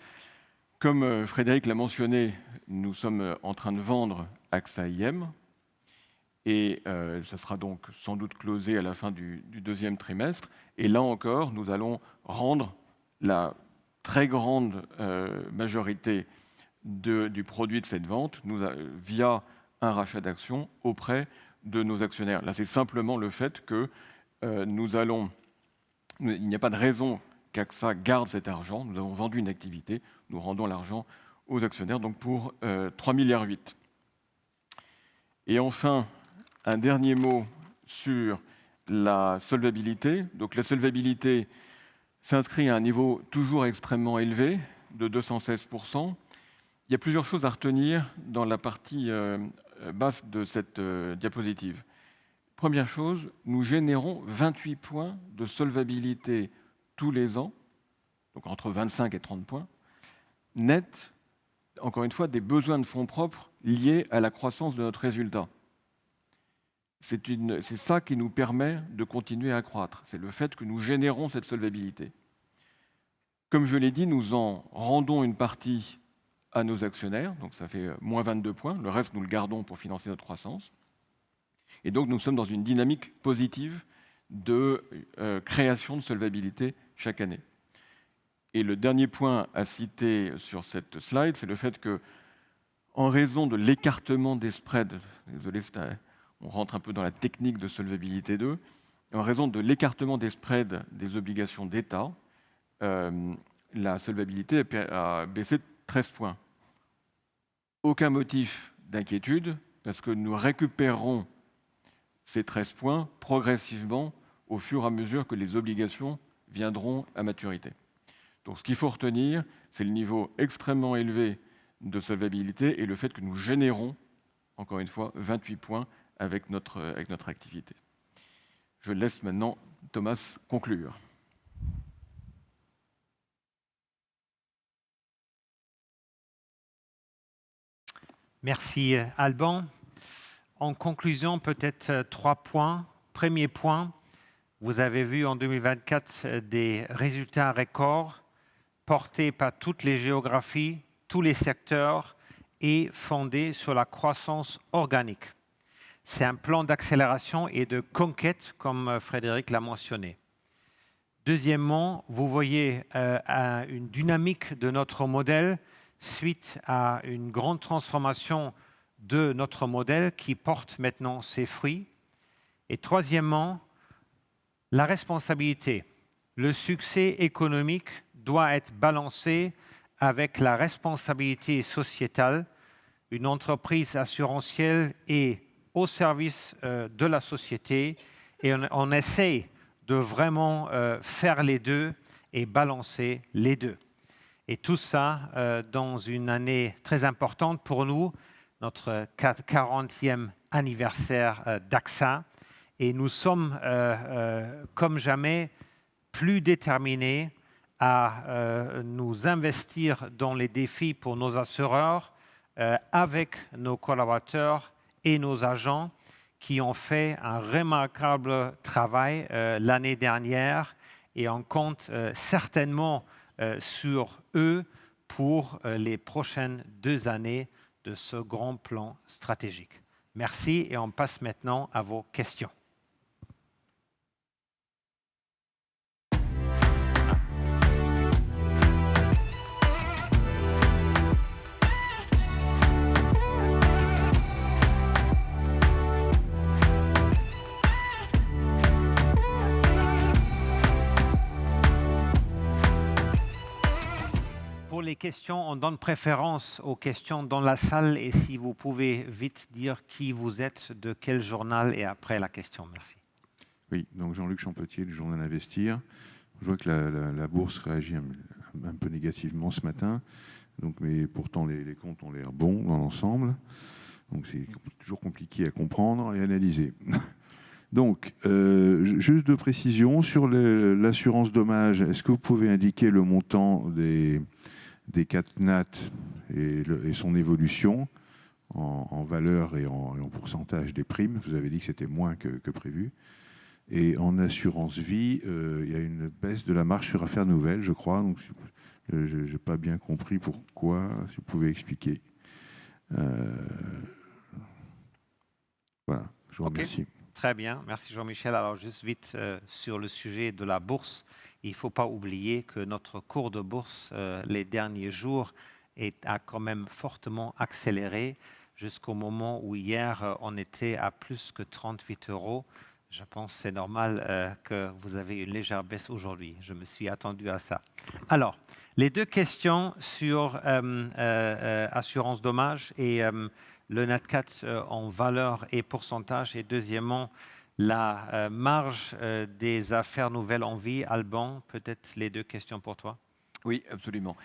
[SPEAKER 5] comme Frédéric l'a mentionné, nous sommes en train de vendre AXA IM, et ça sera donc sans doute closé à la fin du deuxième trimestre. Et là encore, nous allons rendre la très grande majorité du produit de cette vente via un rachat d'actions auprès de nos actionnaires. Là, c'est simplement le fait que il n'y a pas de raison qu'AXA garde cet argent. Nous avons vendu une activité, nous rendons l'argent aux actionnaires, donc pour 3,8 milliards. Et enfin, un dernier mot sur la solvabilité. Donc la solvabilité s'inscrit à un niveau toujours extrêmement élevé, de 216%. Il y a plusieurs choses à retenir dans la partie basse de cette diapositive. Première chose, nous générons 28 points de solvabilité tous les ans, donc entre 25 et 30 points, net, encore une fois, des besoins de fonds propres liés à la croissance de notre résultat. C'est ça qui nous permet de continuer à croître, c'est le fait que nous générons cette solvabilité. Comme je l'ai dit, nous en rendons une partie à nos actionnaires, donc ça fait moins 22 points, le reste nous le gardons pour financer notre croissance. Et donc nous sommes dans une dynamique positive de création de solvabilité chaque année. Et le dernier point à citer sur cette slide, c'est le fait que, en raison de l'écartement des spreads, désolé, on rentre un peu dans la technique de solvabilité 2, en raison de l'écartement des spreads des obligations d'État, la solvabilité a baissé de 13 points. Aucun motif d'inquiétude, parce que nous récupérerons ces 13 points progressivement au fur et à mesure que les obligations viendront à maturité. Donc ce qu'il faut retenir, c'est le niveau extrêmement élevé de solvabilité et le fait que nous générons, encore une fois, 28 points avec notre activité. Je laisse maintenant Thomas conclure.
[SPEAKER 2] Merci Alban. En conclusion, peut-être 3 points. Premier point, vous avez vu en 2024 des résultats records portés par toutes les géographies, tous les secteurs et fondés sur la croissance organique. C'est un plan d'accélération et de conquête, comme Frédéric l'a mentionné. Deuxièmement, vous voyez une dynamique de notre modèle suite à une grande transformation de notre modèle qui porte maintenant ses fruits. Et troisièmement, la responsabilité. Le succès économique doit être balancé avec la responsabilité sociétale. Une entreprise assurantielle est au service de la société et on essaie de vraiment faire les deux et balancer les deux. Et tout ça dans une année très importante pour nous, notre 40e anniversaire d'AXA. Et nous sommes, comme jamais, plus déterminés à nous investir dans les défis pour nos assureurs avec nos collaborateurs et nos agents qui ont fait un remarquable travail l'année dernière et on compte certainement sur eux pour les prochaines 2 années de ce grand plan stratégique. Merci et on passe maintenant à vos questions. Pour les questions, on donne préférence aux questions dans la salle et si vous pouvez vite dire qui vous êtes, de quel journal et après la question. Merci.
[SPEAKER 6] Oui, donc Jean-Luc Champetier, du journal Investir. Je vois que la bourse réagit un peu négativement ce matin, donc, mais pourtant les comptes ont l'air bons dans l'ensemble. Donc c'est toujours compliqué à comprendre et analyser. Donc, juste de précision sur l'assurance dommage, est-ce que vous pouvez indiquer le montant des CatNat et son évolution en valeur et en pourcentage des primes? Vous avez dit que c'était moins que prévu. Et en assurance vie, il y a une baisse de la marge sur affaires nouvelles, je crois. Donc, je n'ai pas bien compris pourquoi, si vous pouvez expliquer. Voilà, je vous remercie.
[SPEAKER 2] Très bien, merci Jean-Michel. Alors juste vite sur le sujet de la bourse, il ne faut pas oublier que notre cours de bourse les derniers jours a quand même fortement accéléré jusqu'au moment où hier on était à plus que 38 €. Je pense que c'est normal que vous avez une légère baisse aujourd'hui. Je me suis attendu à ça. Alors, les 2 questions sur assurance dommage et le NatCat en valeur et pourcentage, et deuxièmement, la marge des affaires nouvelles en vie. Alban, peut-être les 2 questions pour toi.
[SPEAKER 5] Oui, absolument.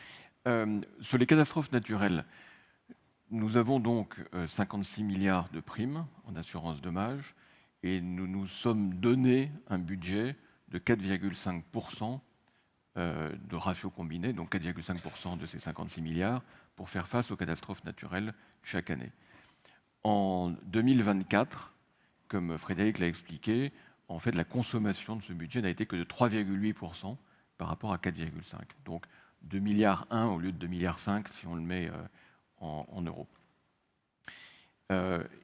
[SPEAKER 5] Sur les catastrophes naturelles, nous avons donc 56 milliards de primes en assurance dommage et nous nous sommes donné un budget de 4,5% de ratio combiné, donc 4,5% de ces 56 milliards, pour faire face aux catastrophes naturelles chaque année. En 2024, comme Frédéric l'a expliqué, en fait, la consommation de ce budget n'a été que de 3,8% par rapport à 4,5%. Donc 2,1 milliards au lieu de 2,5 milliards si on le met en euros.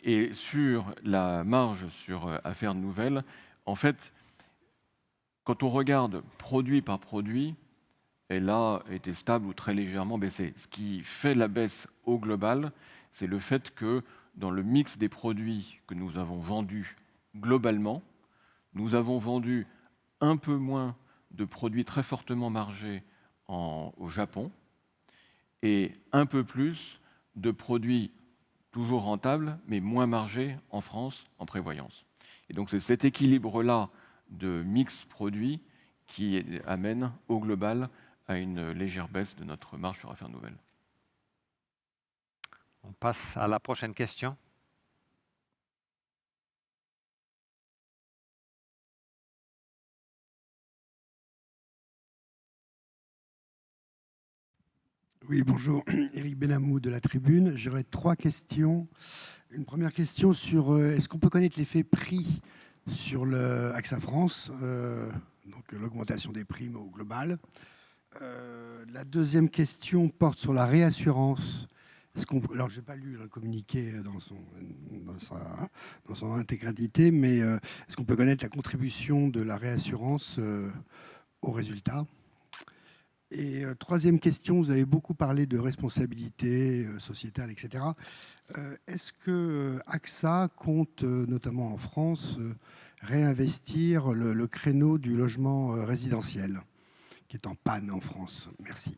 [SPEAKER 5] Et sur la marge sur affaires nouvelles, en fait, quand on regarde produit par produit, elle a été stable ou très légèrement baissée. Ce qui fait la baisse au global, c'est le fait que dans le mix des produits que nous avons vendus globalement, nous avons vendu un peu moins de produits très fortement margés au Japon et un peu plus de produits toujours rentables, mais moins margés en France, en prévoyance. Et donc c'est cet équilibre-là de mix produit qui amène au global à une légère baisse de notre marge sur affaires nouvelles.
[SPEAKER 2] On passe à la prochaine question.
[SPEAKER 7] Oui, bonjour, Éric Benamou de la Tribune. J'aurais 3 questions. Une première question sur est-ce qu'on peut connaître l'effet prix sur le AXA France, donc l'augmentation des primes au global. La deuxième question porte sur la réassurance. Alors, je n'ai pas lu le communiqué dans son intégralité, mais est-ce qu'on peut connaître la contribution de la réassurance aux résultats? Et troisième question, vous avez beaucoup parlé de responsabilité sociétale, etc. Est-ce que AXA compte, notamment en France, réinvestir le créneau du logement résidentiel qui est en panne en France? Merci.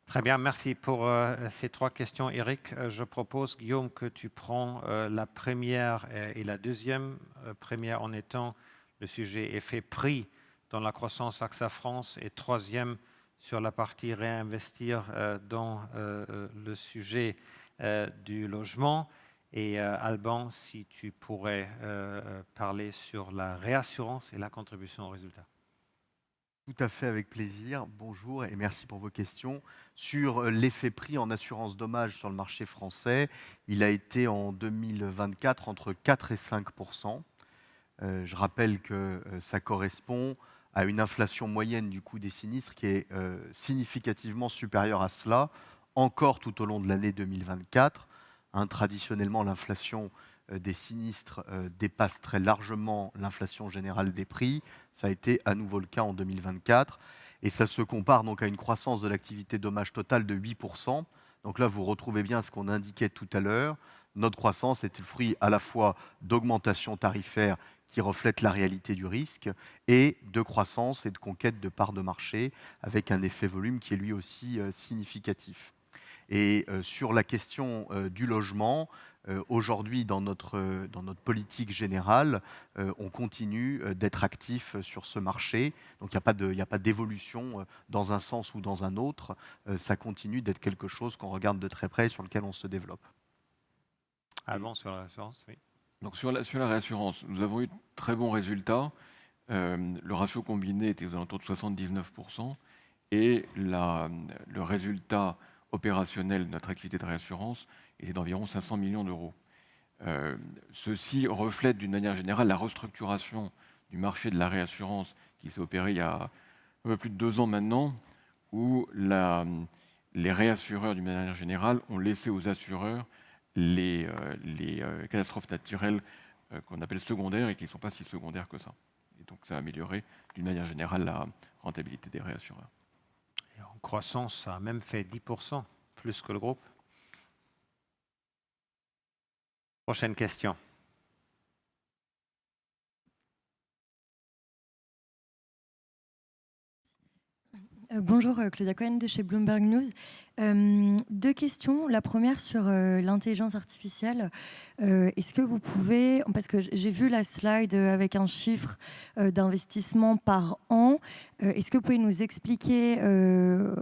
[SPEAKER 2] Très bien, merci pour ces 3 questions, Eric. Je propose, Guillaume, que tu prends la première et la deuxième. Première en étant le sujet effet prix dans la croissance AXA France et troisième sur la partie réinvestir dans le sujet du logement. Et Alban, si tu pourrais parler sur la réassurance et la contribution au résultat.
[SPEAKER 4] Tout à fait, avec plaisir. Bonjour et merci pour vos questions. Sur l'effet prix en assurance dommage sur le marché français, il a été en 2024 entre 4 et 5%. Je rappelle que ça correspond à une inflation moyenne du coût des sinistres qui est significativement supérieure à cela, encore tout au long de l'année 2024. Traditionnellement, l'inflation des sinistres dépasse très largement l'inflation générale des prix. Ça a été à nouveau le cas en 2024. Et ça se compare donc à une croissance de l'activité dommage totale de 8%. Donc là, vous retrouvez bien ce qu'on indiquait tout à l'heure. Notre croissance est le fruit à la fois d'augmentations tarifaires qui reflètent la réalité du risque et de croissance et de conquête de parts de marché avec un effet volume qui est lui aussi significatif. Et sur la question du logement, aujourd'hui, dans notre politique générale, on continue d'être actif sur ce marché. Donc, il n'y a pas d'évolution dans un sens ou dans un autre. Ça continue d'être quelque chose qu'on regarde de très près et sur lequel on se développe.
[SPEAKER 2] Alban, sur la réassurance, oui.
[SPEAKER 5] Donc sur la réassurance, nous avons eu de très bons résultats. Le ratio combiné était aux alentours de 79% et le résultat opérationnel de notre activité de réassurance était d'environ 500 millions d'euros. Ceci reflète d'une manière générale la restructuration du marché de la réassurance qui s'est opérée il y a un peu plus de 2 ans maintenant, où les réassureurs d'une manière générale ont laissé aux assureurs les catastrophes naturelles qu'on appelle secondaires et qui ne sont pas si secondaires que ça. Et donc ça a amélioré d'une manière générale la rentabilité des réassureurs.
[SPEAKER 2] Et en croissance, ça a même fait 10%, plus que le groupe. Prochaine question.
[SPEAKER 8] Bonjour, Claudia Cohen de chez Bloomberg News. 2 questions. La première sur l'intelligence artificielle. Est-ce que vous pouvez, parce que j'ai vu la slide avec un chiffre d'investissement par an, est-ce que vous pouvez nous expliquer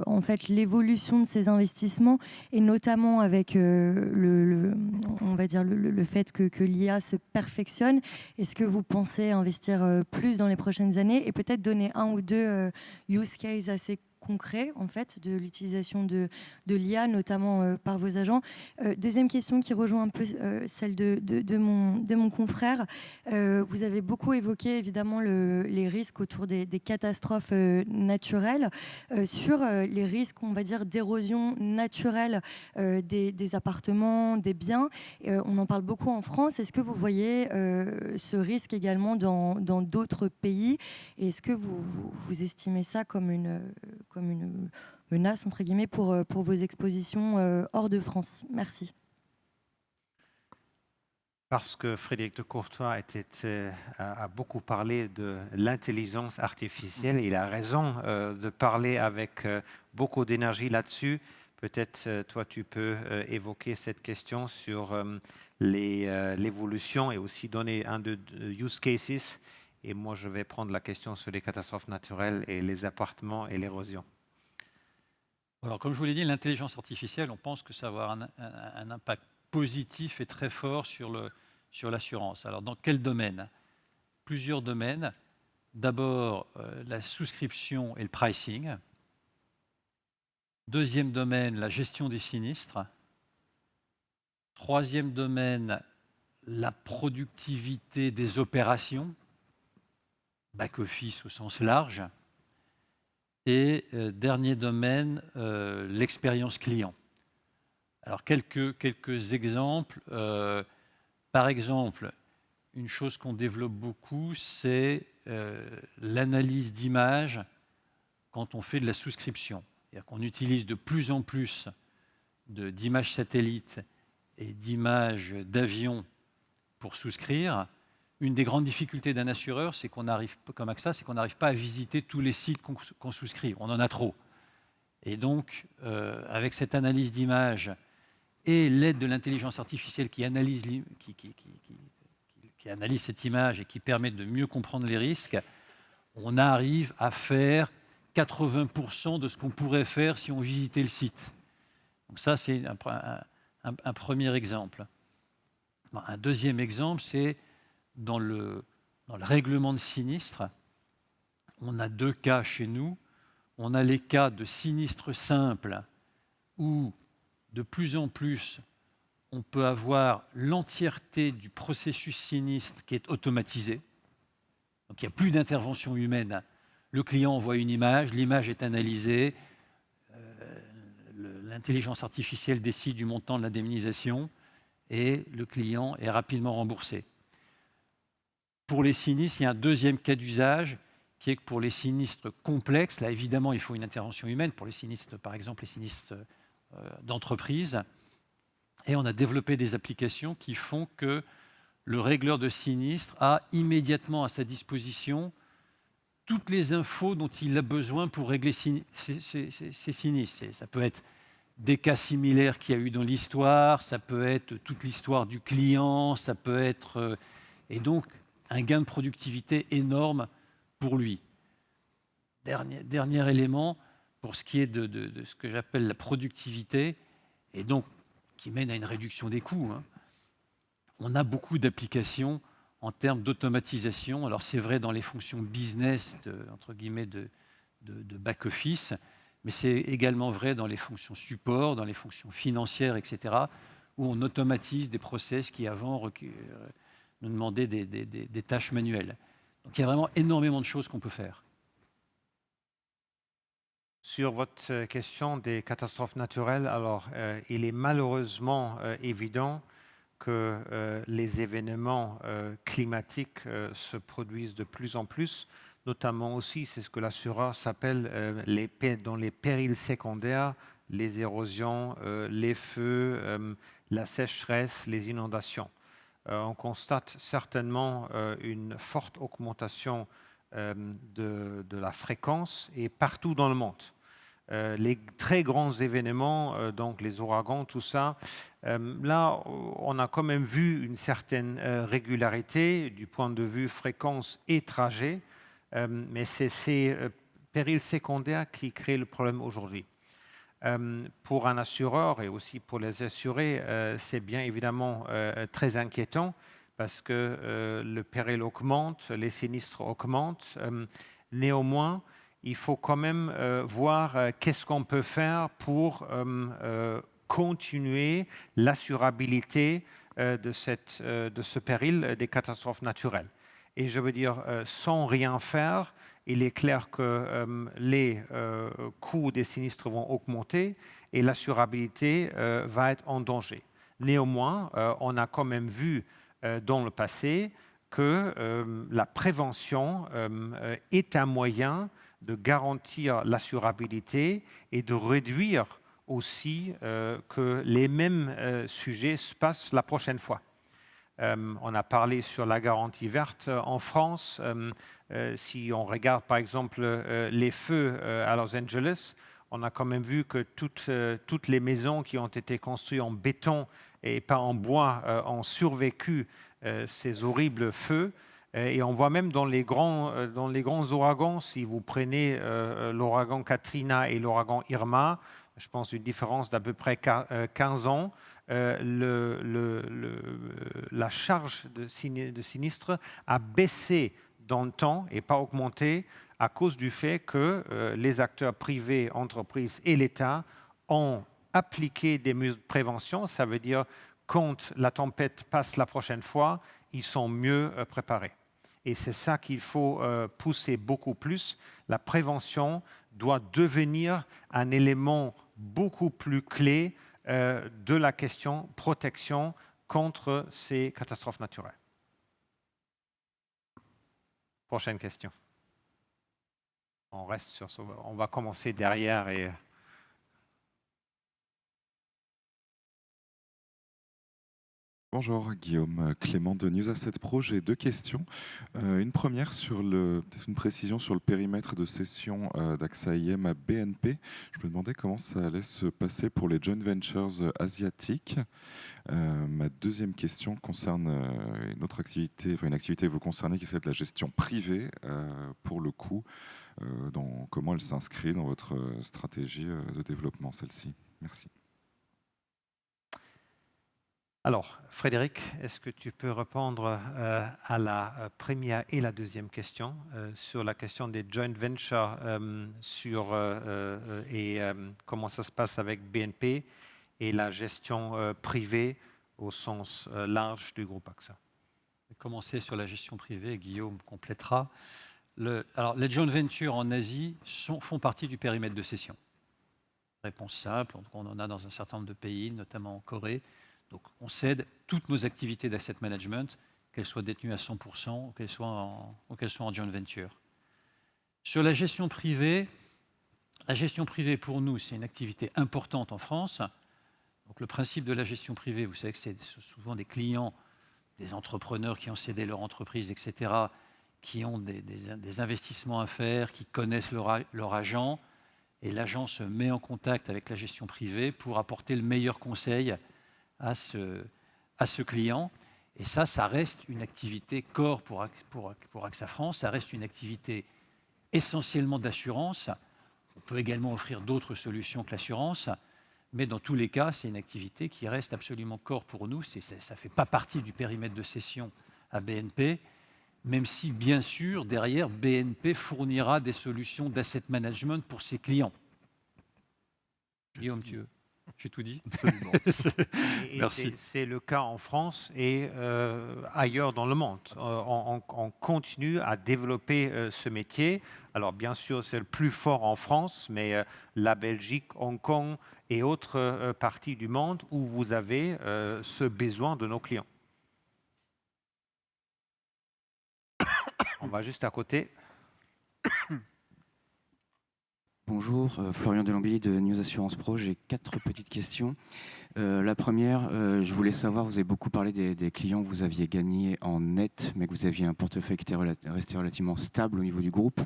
[SPEAKER 8] en fait l'évolution de ces investissements et notamment avec on va dire le fait que l'IA se perfectionne. Est-ce que vous pensez investir plus dans les prochaines années et peut-être donner 1 ou 2 use cases assez concret en fait de l'utilisation de l'IA, notamment par vos agents. Deuxième question qui rejoint un peu celle de mon confrère. Vous avez beaucoup évoqué évidemment les risques autour des catastrophes naturelles. Sur les risques, on va dire, d'érosion naturelle des appartements, des biens, on en parle beaucoup en France. Est-ce que vous voyez ce risque également dans d'autres pays? Et est-ce que vous estimez ça comme une menace, entre guillemets, pour vos expositions hors de France? Merci.
[SPEAKER 2] Parce que Frédéric de Courtois a beaucoup parlé de l'intelligence artificielle. Il a raison de parler avec beaucoup d'énergie là-dessus. Peut-être toi, tu peux évoquer cette question sur l'évolution et aussi donner un de use cases. Et moi, je vais prendre la question sur les catastrophes naturelles et les appartements et l'érosion.
[SPEAKER 3] Alors, comme je vous l'ai dit, l'intelligence artificielle, on pense que ça va avoir un impact positif et très fort sur l'assurance. Alors, dans quel domaine? Plusieurs domaines. D'abord, la souscription et le pricing. Deuxième domaine, la gestion des sinistres. Troisième domaine, la productivité des opérations, back-office au sens large. Et dernier domaine, l'expérience client. Alors, quelques exemples. Par exemple, une chose qu'on développe beaucoup, c'est l'analyse d'images quand on fait de la souscription. C'est-à-dire qu'on utilise de plus en plus d'images satellites et d'images d'avions pour souscrire. Une des grandes difficultés d'un assureur, c'est qu'on arrive, comme AXA, c'est qu'on n'arrive pas à visiter tous les sites qu'on souscrit. On en a trop. Et donc, avec cette analyse d'images et l'aide de l'intelligence artificielle qui analyse cette image et qui permet de mieux comprendre les risques, on arrive à faire 80% de ce qu'on pourrait faire si on visitait le site. Donc ça, c'est un premier exemple. Un deuxième exemple, c'est dans le règlement de sinistre. On a 2 cas chez nous. On a les cas de sinistres simples où, de plus en plus, on peut avoir l'entièreté du processus sinistre qui est automatisé. Donc il n'y a plus d'intervention humaine. Le client envoie une image, l'image est analysée, l'intelligence artificielle décide du montant de l'indemnisation et le client est rapidement remboursé. Pour les sinistres, il y a un deuxième cas d'usage qui est que pour les sinistres complexes, là évidemment il faut une intervention humaine, pour les sinistres, par exemple les sinistres d'entreprise, et on a développé des applications qui font que le régleur de sinistre a immédiatement à sa disposition toutes les infos dont il a besoin pour régler ces sinistres. Ça peut être des cas similaires qu'il y a eu dans l'histoire, ça peut être toute l'histoire du client, ça peut être... et donc, un gain de productivité énorme pour lui. Dernier élément, pour ce qui est de ce que j'appelle la productivité, et donc qui mène à une réduction des coûts. On a beaucoup d'applications en termes d'automatisation. Alors c'est vrai dans les fonctions business, entre guillemets, de back-office, mais c'est également vrai dans les fonctions support, dans les fonctions financières, etc., où on automatise des process qui avant nous demandaient des tâches manuelles. Donc il y a vraiment énormément de choses qu'on peut faire.
[SPEAKER 2] Sur votre question des catastrophes naturelles, alors il est malheureusement évident que les événements climatiques se produisent de plus en plus, notamment aussi, c'est ce que l'assureur s'appelle dans les périls secondaires, les érosions, les feux, la sécheresse, les inondations. On constate certainement une forte augmentation de la fréquence et partout dans le monde. Les très grands événements, donc les ouragans, tout ça, là, on a quand même vu une certaine régularité du point de vue fréquence et trajet, mais c'est ces périls secondaires qui créent le problème aujourd'hui. Pour un assureur et aussi pour les assurés, c'est bien évidemment très inquiétant parce que le péril augmente, les sinistres augmentent. Néanmoins, il faut quand même voir qu'est-ce qu'on peut faire pour continuer l'assurabilité de ce péril des catastrophes naturelles. Et je veux dire, sans rien faire, il est clair que les coûts des sinistres vont augmenter et l'assurabilité va être en danger. Néanmoins, on a quand même vu dans le passé que la prévention est un moyen de garantir l'assurabilité et de réduire aussi que les mêmes sujets se passent la prochaine fois. On a parlé sur la garantie verte en France. Si on regarde par exemple les feux à Los Angeles, on a quand même vu que toutes les maisons qui ont été construites en béton et pas en bois ont survécu ces horribles feux. Et on voit même dans les grands ouragans, si vous prenez l'ouragan Katrina et l'ouragan Irma, je pense une différence d'à peu près 15 ans, la charge de sinistre a baissé dans le temps et pas augmenté à cause du fait que les acteurs privés, entreprises et l'État ont appliqué des mesures de prévention. Ça veut dire quand la tempête passe la prochaine fois, ils sont mieux préparés. Et c'est ça qu'il faut pousser beaucoup plus. La prévention doit devenir un élément beaucoup plus clé de la question protection contre ces catastrophes naturelles. Prochaine question. On reste sur ça. On va commencer derrière et...
[SPEAKER 9] Bonjour Guillaume, Clément de News Asset Pro. J'ai deux questions. Une première peut-être une précision sur le périmètre de cession d'AXA IM à BNP. Je me demandais comment ça allait se passer pour les joint ventures asiatiques. Ma deuxième question concerne une autre activité, enfin une activité vous concernez qui est celle de la gestion privée. Pour le coup, comment elle s'inscrit dans votre stratégie de développement, celle-ci. Merci.
[SPEAKER 2] Alors, Frédéric, est-ce que tu peux répondre à la première et la deuxième question sur la question des joint ventures et comment ça se passe avec BNP et la gestion privée au sens large du groupe AXA?
[SPEAKER 3] Je vais commencer sur la gestion privée, Guillaume complétera. Alors, les joint ventures en Asie font partie du périmètre de cession. Réponse simple, on en a dans un certain nombre de pays, notamment en Corée. Donc, on cède toutes nos activités d'asset management, qu'elles soient détenues à 100% ou qu'elles soient en joint venture. Sur la gestion privée pour nous, c'est une activité importante en France. Donc, le principe de la gestion privée, vous savez que c'est souvent des clients, des entrepreneurs qui ont cédé leur entreprise, etc., qui ont des investissements à faire, qui connaissent leur agent, et l'agent se met en contact avec la gestion privée pour apporter le meilleur conseil à ce client. Et ça reste une activité core pour AXA France, ça reste une activité essentiellement d'assurance. On peut également offrir d'autres solutions que l'assurance, mais dans tous les cas, c'est une activité qui reste absolument core pour nous. Ça ne fait pas partie du périmètre de cession à BNP, même si, bien sûr, derrière, BNP fournira des solutions d'asset management pour ses clients. Guillaume, j'ai tout dit.
[SPEAKER 4] Absolument.
[SPEAKER 3] Merci.
[SPEAKER 2] C'est le cas en France et ailleurs dans le monde. On continue à développer ce métier. Alors bien sûr, c'est le plus fort en France, mais la Belgique, Hong Kong et autres parties du monde où vous avez ce besoin de nos clients. On va juste à côté.
[SPEAKER 10] Bonjour, Florian Delambili de News Assurance Pro. J'ai 4 petites questions. La première, je voulais savoir, vous avez beaucoup parlé des clients que vous aviez gagnés en net, mais que vous aviez un portefeuille qui était resté relativement stable au niveau du groupe,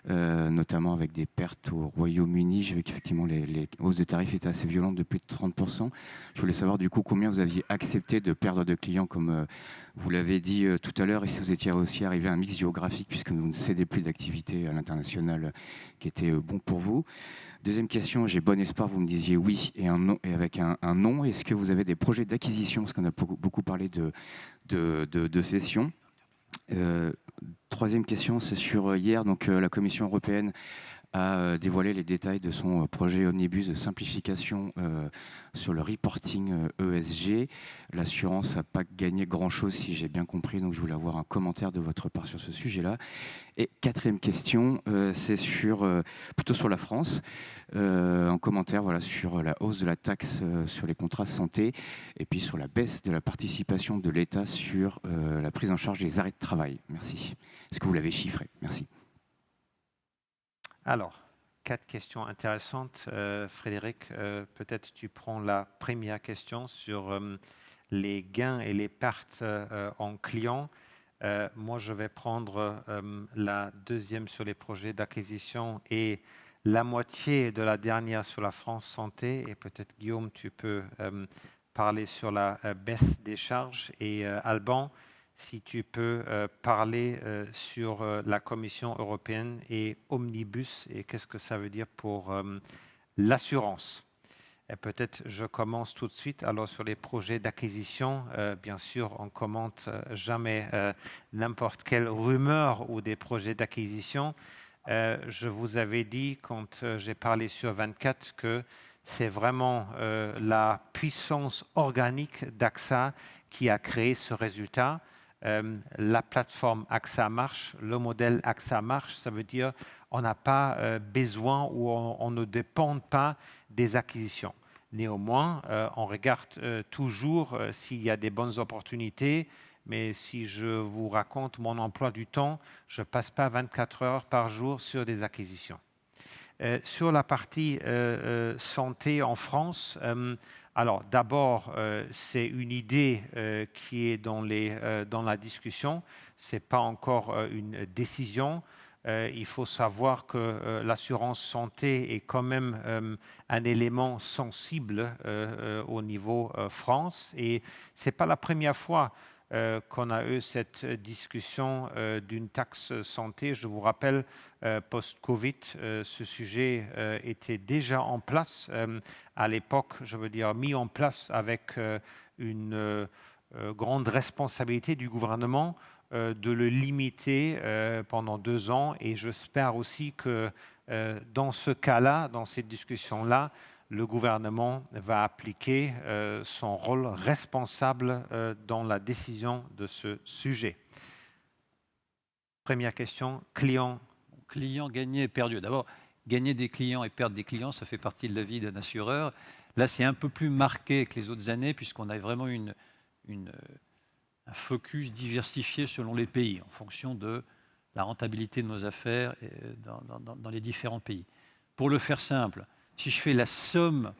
[SPEAKER 10] notamment avec des pertes au Royaume-Uni. J'ai vu qu'effectivement les hausses de tarifs étaient assez violentes de plus de 30%. Je voulais savoir du coup combien vous aviez accepté de perdre de clients, comme vous l'avez dit tout à l'heure, et si vous étiez aussi arrivé à un mix géographique, puisque vous ne cédez plus d'activité à l'international qui était bon pour vous. Deuxième question, j'ai bon espoir, vous me disiez oui et un non, et avec un non. Est-ce que vous avez des projets d'acquisition, parce qu'on a beaucoup parlé de cession. Troisième question, c'est sur hier, donc la Commission européenne a dévoilé les détails de son projet Omnibus de simplification sur le reporting ESG. L'assurance n'a pas gagné grand-chose, si j'ai bien compris, donc je voulais avoir un commentaire de votre part sur ce sujet-là. Et quatrième question, c'est plutôt sur la France, un commentaire sur la hausse de la taxe sur les contrats santé et puis sur la baisse de la participation de l'État sur la prise en charge des arrêts de travail. Merci. Est-ce que vous l'avez chiffré? Merci.
[SPEAKER 2] Alors, 4 questions intéressantes. Frédéric, peut-être tu prends la première question sur les gains et les pertes en clients. Moi, je vais prendre la deuxième sur les projets d'acquisition et la moitié de la dernière sur la France Santé. Et peut-être, Guillaume, tu peux parler sur la baisse des charges. Et Alban, si tu peux parler sur la Commission européenne et Omnibus et qu'est-ce que ça veut dire pour l'assurance. Et peut-être je commence tout de suite. Alors sur les projets d'acquisition, bien sûr, on ne commente jamais n'importe quelle rumeur ou des projets d'acquisition. Je vous avais dit quand j'ai parlé sur 24 que c'est vraiment la puissance organique d'AXA qui a créé ce résultat. La plateforme AXA marche, le modèle AXA marche, ça veut dire on n'a pas besoin ou on ne dépend pas des acquisitions. Néanmoins, on regarde toujours s'il y a des bonnes opportunités, mais si je vous raconte mon emploi du temps, je ne passe pas 24 heures par jour sur des acquisitions. Sur la partie santé en France, Alors d'abord, c'est une idée qui est dans la discussion. Ce n'est pas encore une décision. Il faut savoir que l'assurance santé est quand même un élément sensible au niveau France. Et ce n'est pas la première fois qu'on a eu cette discussion d'une taxe santé. Je vous rappelle, post-Covid, ce sujet était déjà en place à l'époque, je veux dire, mis en place avec une grande responsabilité du gouvernement de le limiter pendant 2 ans. Et j'espère aussi que dans ce cas-là, dans cette discussion-là, le gouvernement va appliquer son rôle responsable dans la décision de ce sujet. Première question, client.
[SPEAKER 3] Clients gagnés et perdus. D'abord, gagner des clients et perdre des clients, ça fait partie de la vie d'un assureur. Là, c'est un peu plus marqué que les autres années, puisqu'on a vraiment un focus diversifié selon les pays, en fonction de la rentabilité de nos affaires dans les différents pays. Pour le faire simple, si je fais la somme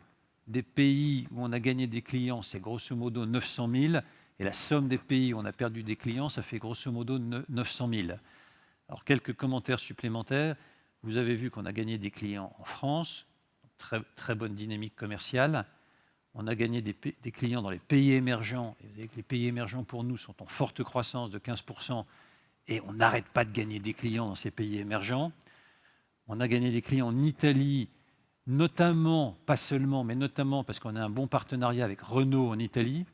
[SPEAKER 3] des pays où on a gagné des clients, c'est grosso modo 900 000, et la somme des pays où on a perdu des clients, ça fait grosso modo 900 000. Alors, quelques commentaires supplémentaires. Vous avez vu qu'on a gagné des clients en France, très, très bonne dynamique commerciale. On a gagné des clients dans les pays émergents. Et vous savez que les pays émergents, pour nous, sont en forte croissance de 15%, et on n'arrête pas de gagner des clients dans ces pays émergents. On a gagné des clients en Italie, notamment, pas seulement, mais notamment parce qu'on a un bon partenariat avec Renault en Italie.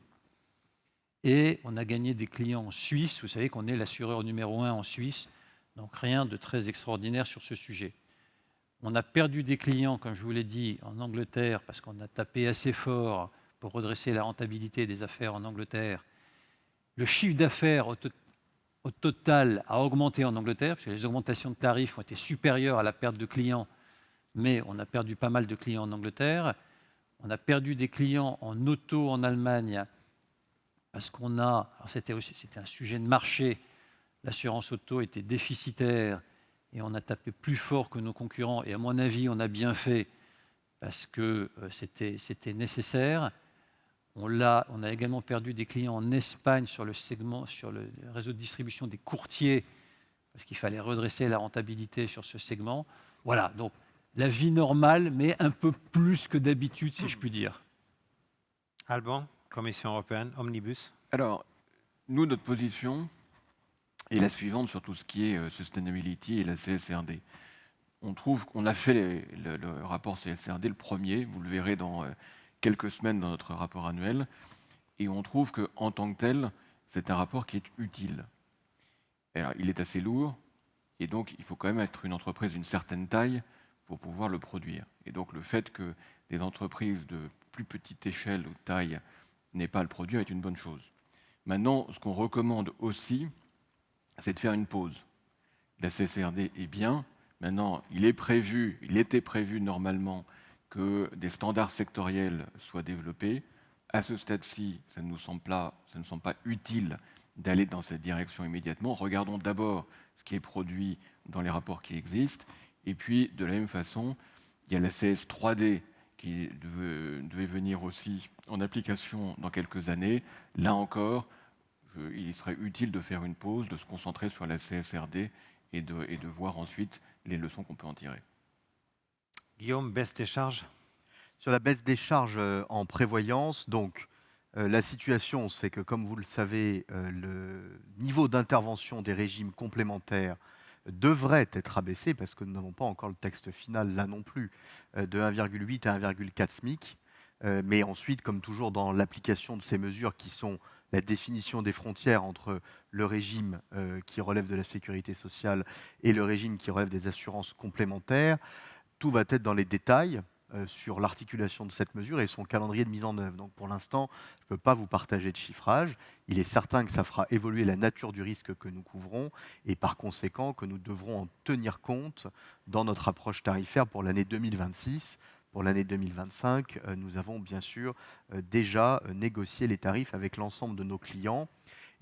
[SPEAKER 3] Et on a gagné des clients en Suisse. Vous savez qu'on est l'assureur numéro 1 en Suisse. Donc rien de très extraordinaire sur ce sujet. On a perdu des clients, comme je vous l'ai dit, en Angleterre, parce qu'on a tapé assez fort pour redresser la rentabilité des affaires en Angleterre. Le chiffre d'affaires au total a augmenté en Angleterre, parce que les augmentations de tarifs ont été supérieures à la perte de clients, mais on a perdu pas mal de clients en Angleterre. On a perdu des clients en auto en Allemagne, parce qu'on a... C'était un sujet de marché. L'assurance auto était déficitaire et on a tapé plus fort que nos concurrents. Et à mon avis, on a bien fait parce que c'était nécessaire. On a également perdu des clients en Espagne sur le réseau de distribution des courtiers parce qu'il fallait redresser la rentabilité sur ce segment. Voilà, donc la vie normale, mais un peu plus que d'habitude, si je puis dire.
[SPEAKER 2] Alban, Commission européenne, Omnibus.
[SPEAKER 5] Alors, nous, notre position est la suivante sur tout ce qui est sustainability et la CSRD. On trouve qu'on a fait le rapport CSRD, le premier, vous le verrez dans quelques semaines dans notre rapport annuel, et on trouve qu'en tant que tel, c'est un rapport qui est utile. Alors, il est assez lourd, et donc il faut quand même être une entreprise d'une certaine taille pour pouvoir le produire. Et donc le fait que des entreprises de plus petite échelle ou taille n'aient pas à le produire est une bonne chose. Maintenant, ce qu'on recommande aussi, c'est de faire une pause. La CSRD est bien. Maintenant, il était prévu normalement que des standards sectoriels soient développés. À ce stade-ci, ça ne nous semble pas utile d'aller dans cette direction immédiatement. Regardons d'abord ce qui est produit dans les rapports qui existent. Et puis, de la même façon, il y a la CS 3D qui devait venir aussi en application dans quelques années. Là encore, il serait utile de faire une pause, de se concentrer sur la CSRD et de voir ensuite les leçons qu'on peut en tirer.
[SPEAKER 2] Guillaume, baisse des charges.
[SPEAKER 4] Sur la baisse des charges en prévoyance, donc la situation, c'est que, comme vous le savez, le niveau d'intervention des régimes complémentaires devrait être abaissé, parce que nous n'avons pas encore le texte final là non plus, de 1,8 à 1,4 SMIC. Mais ensuite, comme toujours dans l'application de ces mesures qui sont la définition des frontières entre le régime qui relève de la sécurité sociale et le régime qui relève des assurances complémentaires, tout va être dans les détails sur l'articulation de cette mesure et son calendrier de mise en œuvre. Donc pour l'instant, je ne peux pas vous partager de chiffrage. Il est certain que ça fera évoluer la nature du risque que nous couvrons et par conséquent que nous devrons en tenir compte dans notre approche tarifaire pour l'année 2026. Pour l'année 2025, nous avons bien sûr déjà négocié les tarifs avec l'ensemble de nos clients.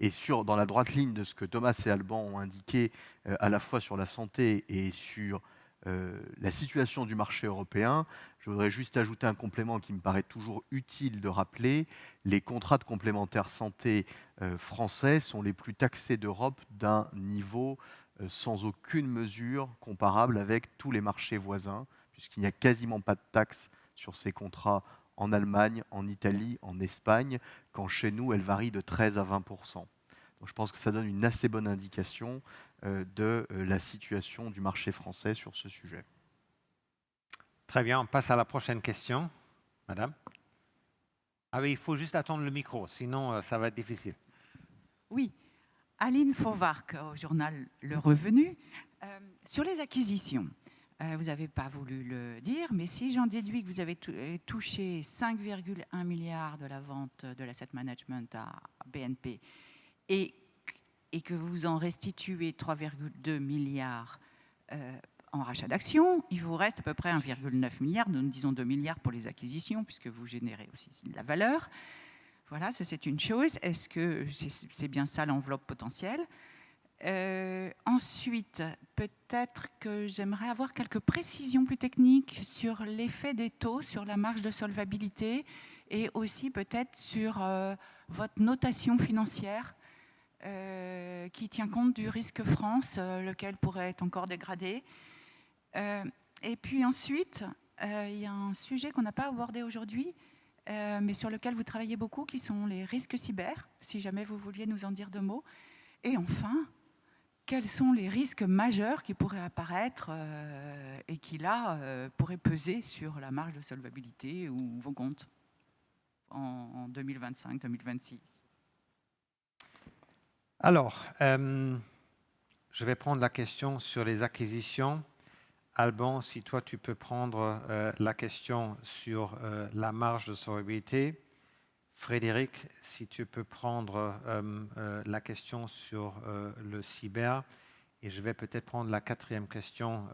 [SPEAKER 4] Et dans la droite ligne de ce que Thomas et Alban ont indiqué, à la fois sur la santé et sur la situation du marché européen. Je voudrais juste ajouter un complément qui me paraît toujours utile de rappeler. Les contrats de complémentaire santé français sont les plus taxés d'Europe d'un niveau sans aucune mesure comparable avec tous les marchés voisins, puisqu'il n'y a quasiment pas de taxes sur ces contrats en Allemagne, en Italie, en Espagne, quand chez nous, elle varie de 13 à 20%. Donc je pense que ça donne une assez bonne indication de la situation du marché français sur ce sujet.
[SPEAKER 2] Très bien, on passe à la prochaine question. Madame? Ah oui, il faut juste attendre le micro, sinon ça va être difficile.
[SPEAKER 11] Oui, Aline Fauvarc au journal Le Revenu. Sur les acquisitions, vous n'avez pas voulu le dire, mais si j'en déduis que vous avez touché 5,1 milliards de la vente de l'asset management à BNP et que vous en restituez 3,2 milliards en rachat d'actions, il vous reste à peu près 1,9 milliard, nous disons 2 milliards pour les acquisitions, puisque vous générez aussi de la valeur. Voilà, ça c'est une chose. Est-ce que c'est bien ça l'enveloppe potentielle? Ensuite, peut-être que j'aimerais avoir quelques précisions plus techniques sur l'effet des taux, sur la marge de solvabilité et aussi peut-être sur votre notation financière qui tient compte du risque France, lequel pourrait être encore dégradé. Et puis ensuite, il y a un sujet qu'on n'a pas abordé aujourd'hui, mais sur lequel vous travaillez beaucoup, qui sont les risques cyber, si jamais vous vouliez nous en dire deux mots. Et enfin, quels sont les risques majeurs qui pourraient apparaître et qui, là, pourraient peser sur la marge de solvabilité ou vos comptes en 2025-2026?
[SPEAKER 2] Alors, je vais prendre la question sur les acquisitions. Alban, si toi tu peux prendre la question sur la marge de solvabilité. Frédéric, si tu peux prendre la question sur le cyber. Et je vais peut-être prendre la quatrième question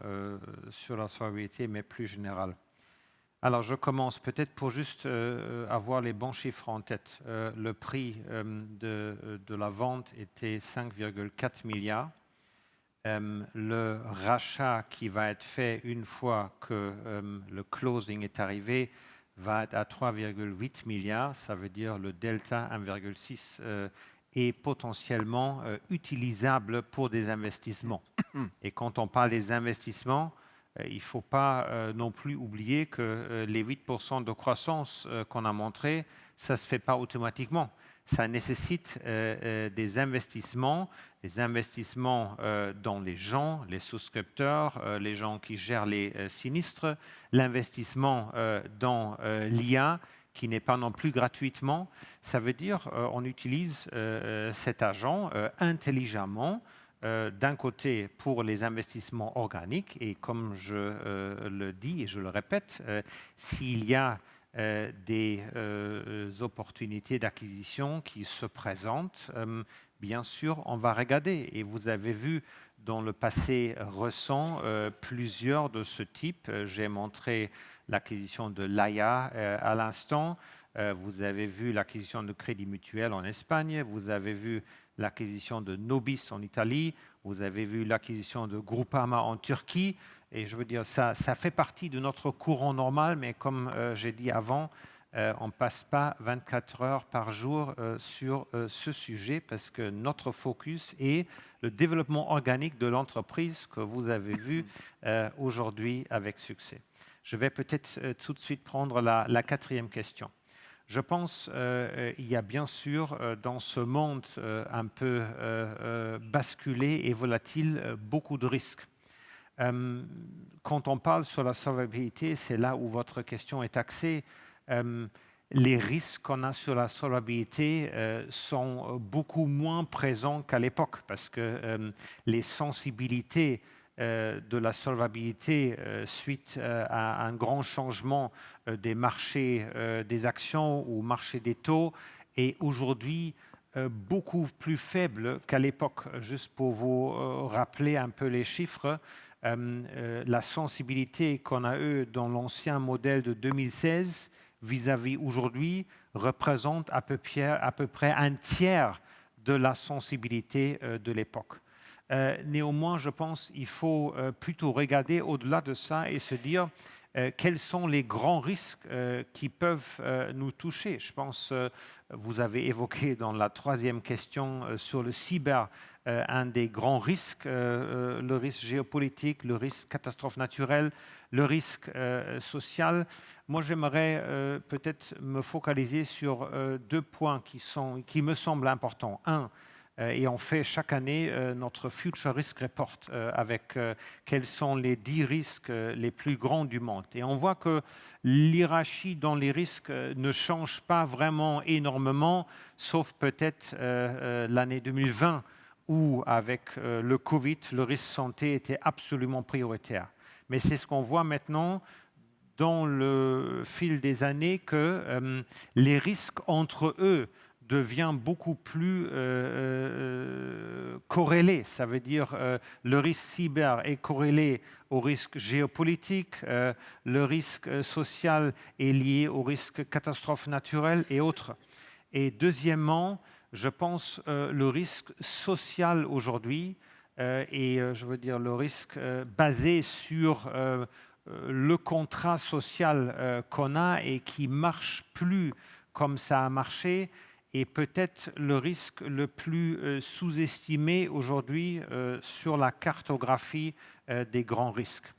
[SPEAKER 2] sur la solvabilité, mais plus générale. Alors, je commence peut-être pour juste avoir les bons chiffres en tête. Le prix de la vente était 5,4 milliards. Le rachat qui va être fait une fois que le closing est arrivé va être à 3,8 milliards. Ça veut dire le delta 1,6 est potentiellement utilisable pour des investissements. Et quand on parle des investissements, il ne faut pas non plus oublier que les 8% de croissance qu'on a montré, ça ne se fait pas automatiquement. Ça nécessite des investissements dans les gens, les souscripteurs, les gens qui gèrent les sinistres, l'investissement dans l'IA qui n'est pas non plus gratuitement. Ça veut dire on utilise cet argent intelligemment, d'un côté pour les investissements organiques, et comme je le dis et je le répète, s'il y a des opportunités d'acquisition qui se présentent, bien sûr, on va regarder. Et vous avez vu dans le passé récent plusieurs de ce type. J'ai montré l'acquisition de Laya à l'instant. Vous avez vu l'acquisition de Crédit Mutuel en Espagne. Vous avez vu l'acquisition de Nobis en Italie. Vous avez vu l'acquisition de Groupama en Turquie. Et je veux dire, ça fait partie de notre courant normal, mais comme j'ai dit avant, on ne passe pas 24 heures par jour sur ce sujet parce que notre focus est le développement organique de l'entreprise que vous avez vu aujourd'hui avec succès. Je vais peut-être tout de suite prendre la quatrième question. Je pense qu'il y a bien sûr dans ce monde un peu basculé et volatile beaucoup de risques. Quand on parle sur la solvabilité, c'est là où votre question est axée. Les risques qu'on a sur la solvabilité sont beaucoup moins présents qu'à l'époque parce que les sensibilités de la solvabilité suite à un grand changement des marchés des actions ou marché des taux est aujourd'hui beaucoup plus faible qu'à l'époque. Juste pour vous rappeler un peu les chiffres, la sensibilité qu'on a eue dans l'ancien modèle de 2016 vis-à-vis aujourd'hui représente à peu près un tiers de la sensibilité de l'époque. Néanmoins, je pense qu'il faut plutôt regarder au-delà de ça et se dire quels sont les grands risques qui peuvent nous toucher. Je pense, vous avez évoqué dans la troisième question sur le cyber, un des grands risques, le risque géopolitique, le risque catastrophe naturelle, le risque social. Moi, j'aimerais peut-être me focaliser sur 2 points qui me semblent importants. Et on fait chaque année notre Future Risk Report avec quels sont les 10 risques les plus grands du monde. Et on voit que l'hiérarchie dans les risques ne change pas vraiment énormément, sauf peut-être l'année 2020, où avec le Covid, le risque santé était absolument prioritaire. Mais c'est ce qu'on voit maintenant dans le fil des années, que les risques entre eux devient beaucoup plus corrélé. Ça veut dire le risque cyber est corrélé au risque géopolitique, le risque social est lié au risque catastrophe naturelle et autres. Et deuxièmement, je pense le risque social aujourd'hui, et je veux dire le risque basé sur le contrat social qu'on a et qui ne marche plus comme ça a marché, est peut-être le risque le plus sous-estimé aujourd'hui sur la cartographie des grands risques.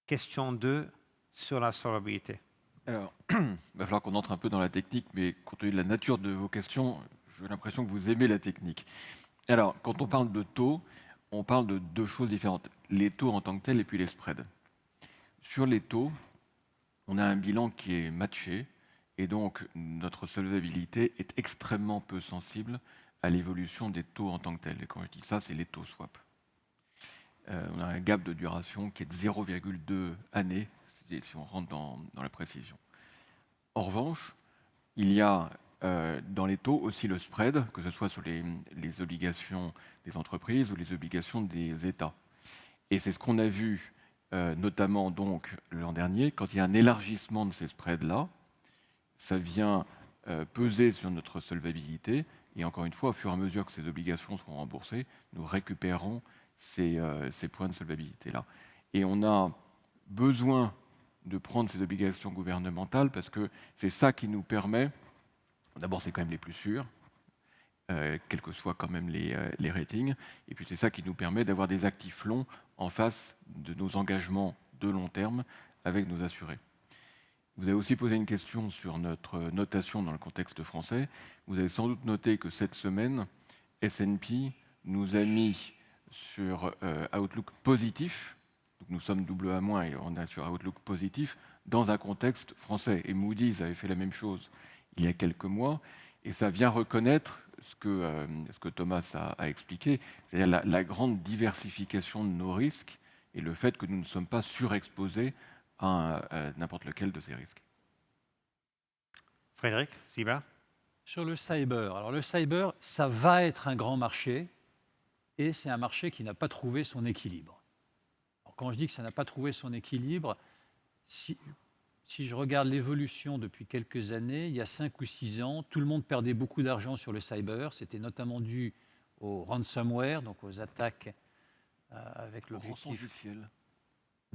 [SPEAKER 2] Question 2 sur la solvabilité.
[SPEAKER 5] Alors, il va falloir qu'on entre un peu dans la technique, mais compte tenu de la nature de vos questions, j'ai l'impression que vous aimez la technique. Alors, quand on parle de taux, on parle de 2 choses différentes. Les taux en tant que tels et puis les spreads. Sur les taux, on a un bilan qui est matché, et donc notre solvabilité est extrêmement peu sensible à l'évolution des taux en tant que tels. Et quand je dis ça, c'est les taux swap. On a un gap de duration qui est de 0,2 années, si on rentre dans la précision. En revanche, il y a dans les taux aussi le spread, que ce soit sur les obligations des entreprises ou les obligations des États. Et c'est ce qu'on a vu notamment donc l'an dernier, quand il y a un élargissement de ces spreads-là, ça vient peser sur notre solvabilité, et encore une fois, au fur et à mesure que ces obligations seront remboursées, nous récupérons ces points de solvabilité-là. Et on a besoin de prendre ces obligations gouvernementales parce que c'est ça qui nous permet, d'abord c'est quand même les plus sûrs, quels que soient quand même les ratings, et puis c'est ça qui nous permet d'avoir des actifs longs en face de nos engagements de long terme avec nos assurés. Vous avez aussi posé une question sur notre notation dans le contexte français. Vous avez sans doute noté que cette semaine, S&P nous a mis sur Outlook positif. Donc nous sommes AA- et on est sur Outlook positif dans un contexte français. Et Moody's avait fait la même chose il y a quelques mois. Et ça vient reconnaître ce que Thomas a expliqué, c'est-à-dire la grande diversification de nos risques et le fait que nous ne sommes pas surexposés à n'importe lequel de ces risques.
[SPEAKER 2] Frédéric, cyber.
[SPEAKER 3] Sur le cyber, alors le cyber, ça va être un grand marché et c'est un marché qui n'a pas trouvé son équilibre. Alors quand je dis que ça n'a pas trouvé son équilibre, si je regarde l'évolution depuis quelques années, il y a 5 ou 6 ans, tout le monde perdait beaucoup d'argent sur le cyber. C'était notamment dû au ransomware, donc aux attaques avec l'objectif...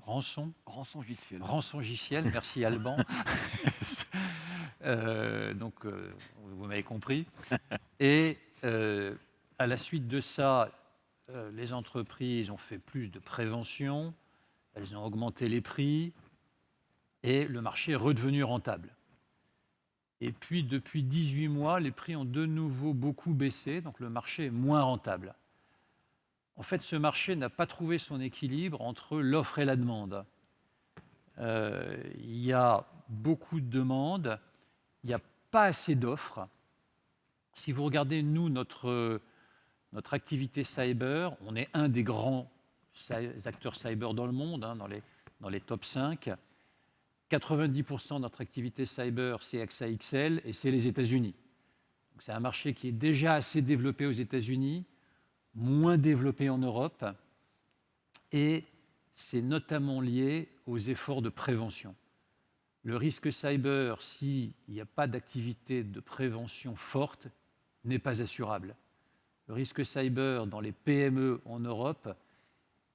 [SPEAKER 5] Rançongiciel.
[SPEAKER 3] Rançongiciel, merci Alban. Donc, vous m'avez compris. Et à la suite de ça, les entreprises ont fait plus de prévention, elles ont augmenté les prix et le marché est redevenu rentable. Et puis, depuis 18 mois, les prix ont de nouveau beaucoup baissé, donc le marché est moins rentable. En fait, ce marché n'a pas trouvé son équilibre entre l'offre et la demande. Il y a beaucoup de demandes, il n'y a pas assez d'offres. Si vous regardez, nous, notre activité cyber, on est un des grands acteurs cyber dans le monde, hein, dans les top 5. 90% de notre activité cyber, c'est AXA XL et c'est les États-Unis. C'est un marché qui est déjà assez développé aux États-Unis, moins développé en Europe, et c'est notamment lié aux efforts de prévention. Le risque cyber, s'il n'y a pas d'activité de prévention forte, n'est pas assurable. le risque cyber dans les PME en Europe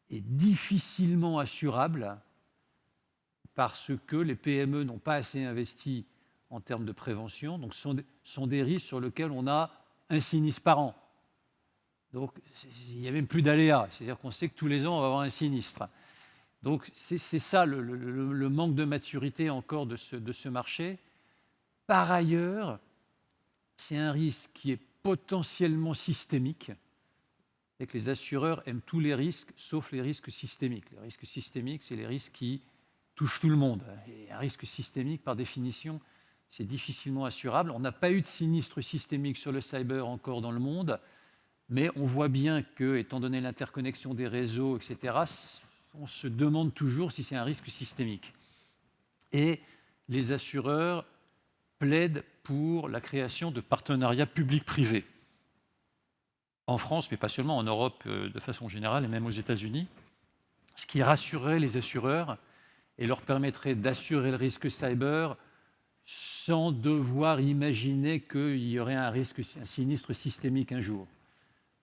[SPEAKER 3] est difficilement assurable parce que les PME n'ont pas assez investi en termes de prévention. Donc, ce sont des risques sur lesquels on a un sinistre par an. Donc, il n'y a même plus d'aléas. C'est-à-dire qu'on sait que tous les ans, on va avoir un sinistre. Donc, c'est ça le manque de maturité encore de ce marché. Par ailleurs, c'est un risque qui est potentiellement systémique et que les assureurs aiment tous les risques, sauf les risques systémiques. Les risques systémiques, c'est les risques qui touchent tout le monde. Et un risque systémique, par définition, c'est difficilement assurable. On n'a pas eu de sinistre systémique sur le cyber encore dans le monde, mais on voit bien que, étant donné l'interconnexion des réseaux, etc., on se demande toujours si c'est un risque systémique. Et les assureurs plaident pour la création de partenariats publics-privés. En France, mais pas seulement, en Europe de façon générale, et même aux États-Unis, ce qui rassurerait les assureurs et leur permettrait d'assurer le risque cyber sans devoir imaginer qu'il y aurait un sinistre systémique un jour.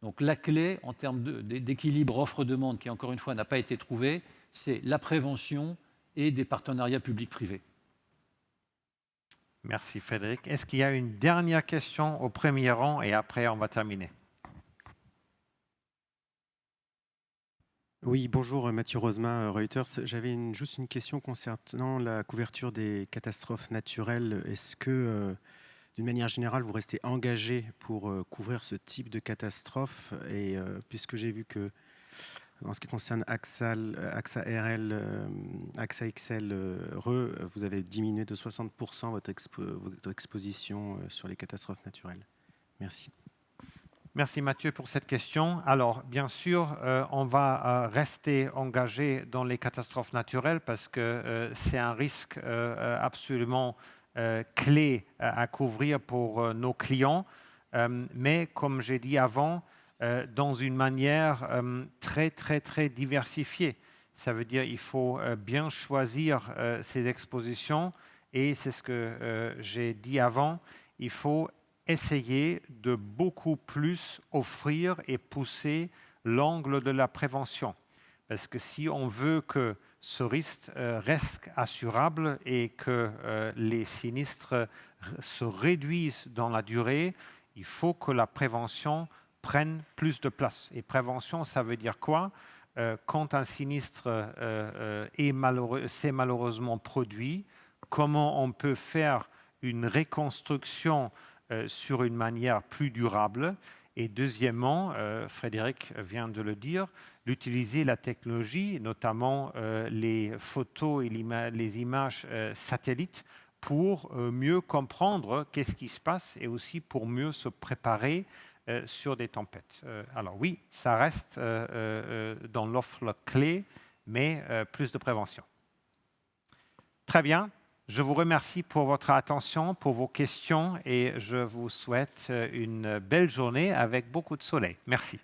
[SPEAKER 3] Donc la clé en termes d'équilibre offre-demande, qui encore une fois n'a pas été trouvée, c'est la prévention et des partenariats publics-privés.
[SPEAKER 2] Merci Frédéric. Est-ce qu'il y a une dernière question au premier rang et après on va terminer?
[SPEAKER 12] Oui, bonjour Mathieu Rosma, Reuters. J'avais juste une question concernant la couverture des catastrophes naturelles. Est-ce que, d'une manière générale, vous restez engagé pour couvrir ce type de catastrophe? Et puisque j'ai vu que, en ce qui concerne AXA RL, AXA XL vous avez diminué de 60% votre exposition sur les catastrophes naturelles. Merci.
[SPEAKER 2] Merci Mathieu pour cette question. Alors, bien sûr, on va rester engagé dans les catastrophes naturelles parce que c'est un risque absolument clé à couvrir pour nos clients. Mais comme j'ai dit avant, dans une manière très diversifiée. Ça veut dire qu'il faut bien choisir ses expositions et c'est ce que j'ai dit avant, il faut essayer de beaucoup plus offrir et pousser l'angle de la prévention. Parce que si on veut que ce risque reste assurable et que les sinistres se réduisent dans la durée, il faut que la prévention prenne plus de place. Et prévention, ça veut dire quoi? Quand un sinistre s'est malheureusement produit, comment on peut faire une reconstruction sur une manière plus durable. Et deuxièmement, Frédéric vient de le dire, d'utiliser la technologie, notamment les photos et les images satellites, pour mieux comprendre qu'est-ce qui se passe et aussi pour mieux se préparer sur des tempêtes. Alors oui, ça reste dans l'offre clé, mais plus de prévention. Très bien. Je vous remercie pour votre attention, pour vos questions et je vous souhaite une belle journée avec beaucoup de soleil. Merci.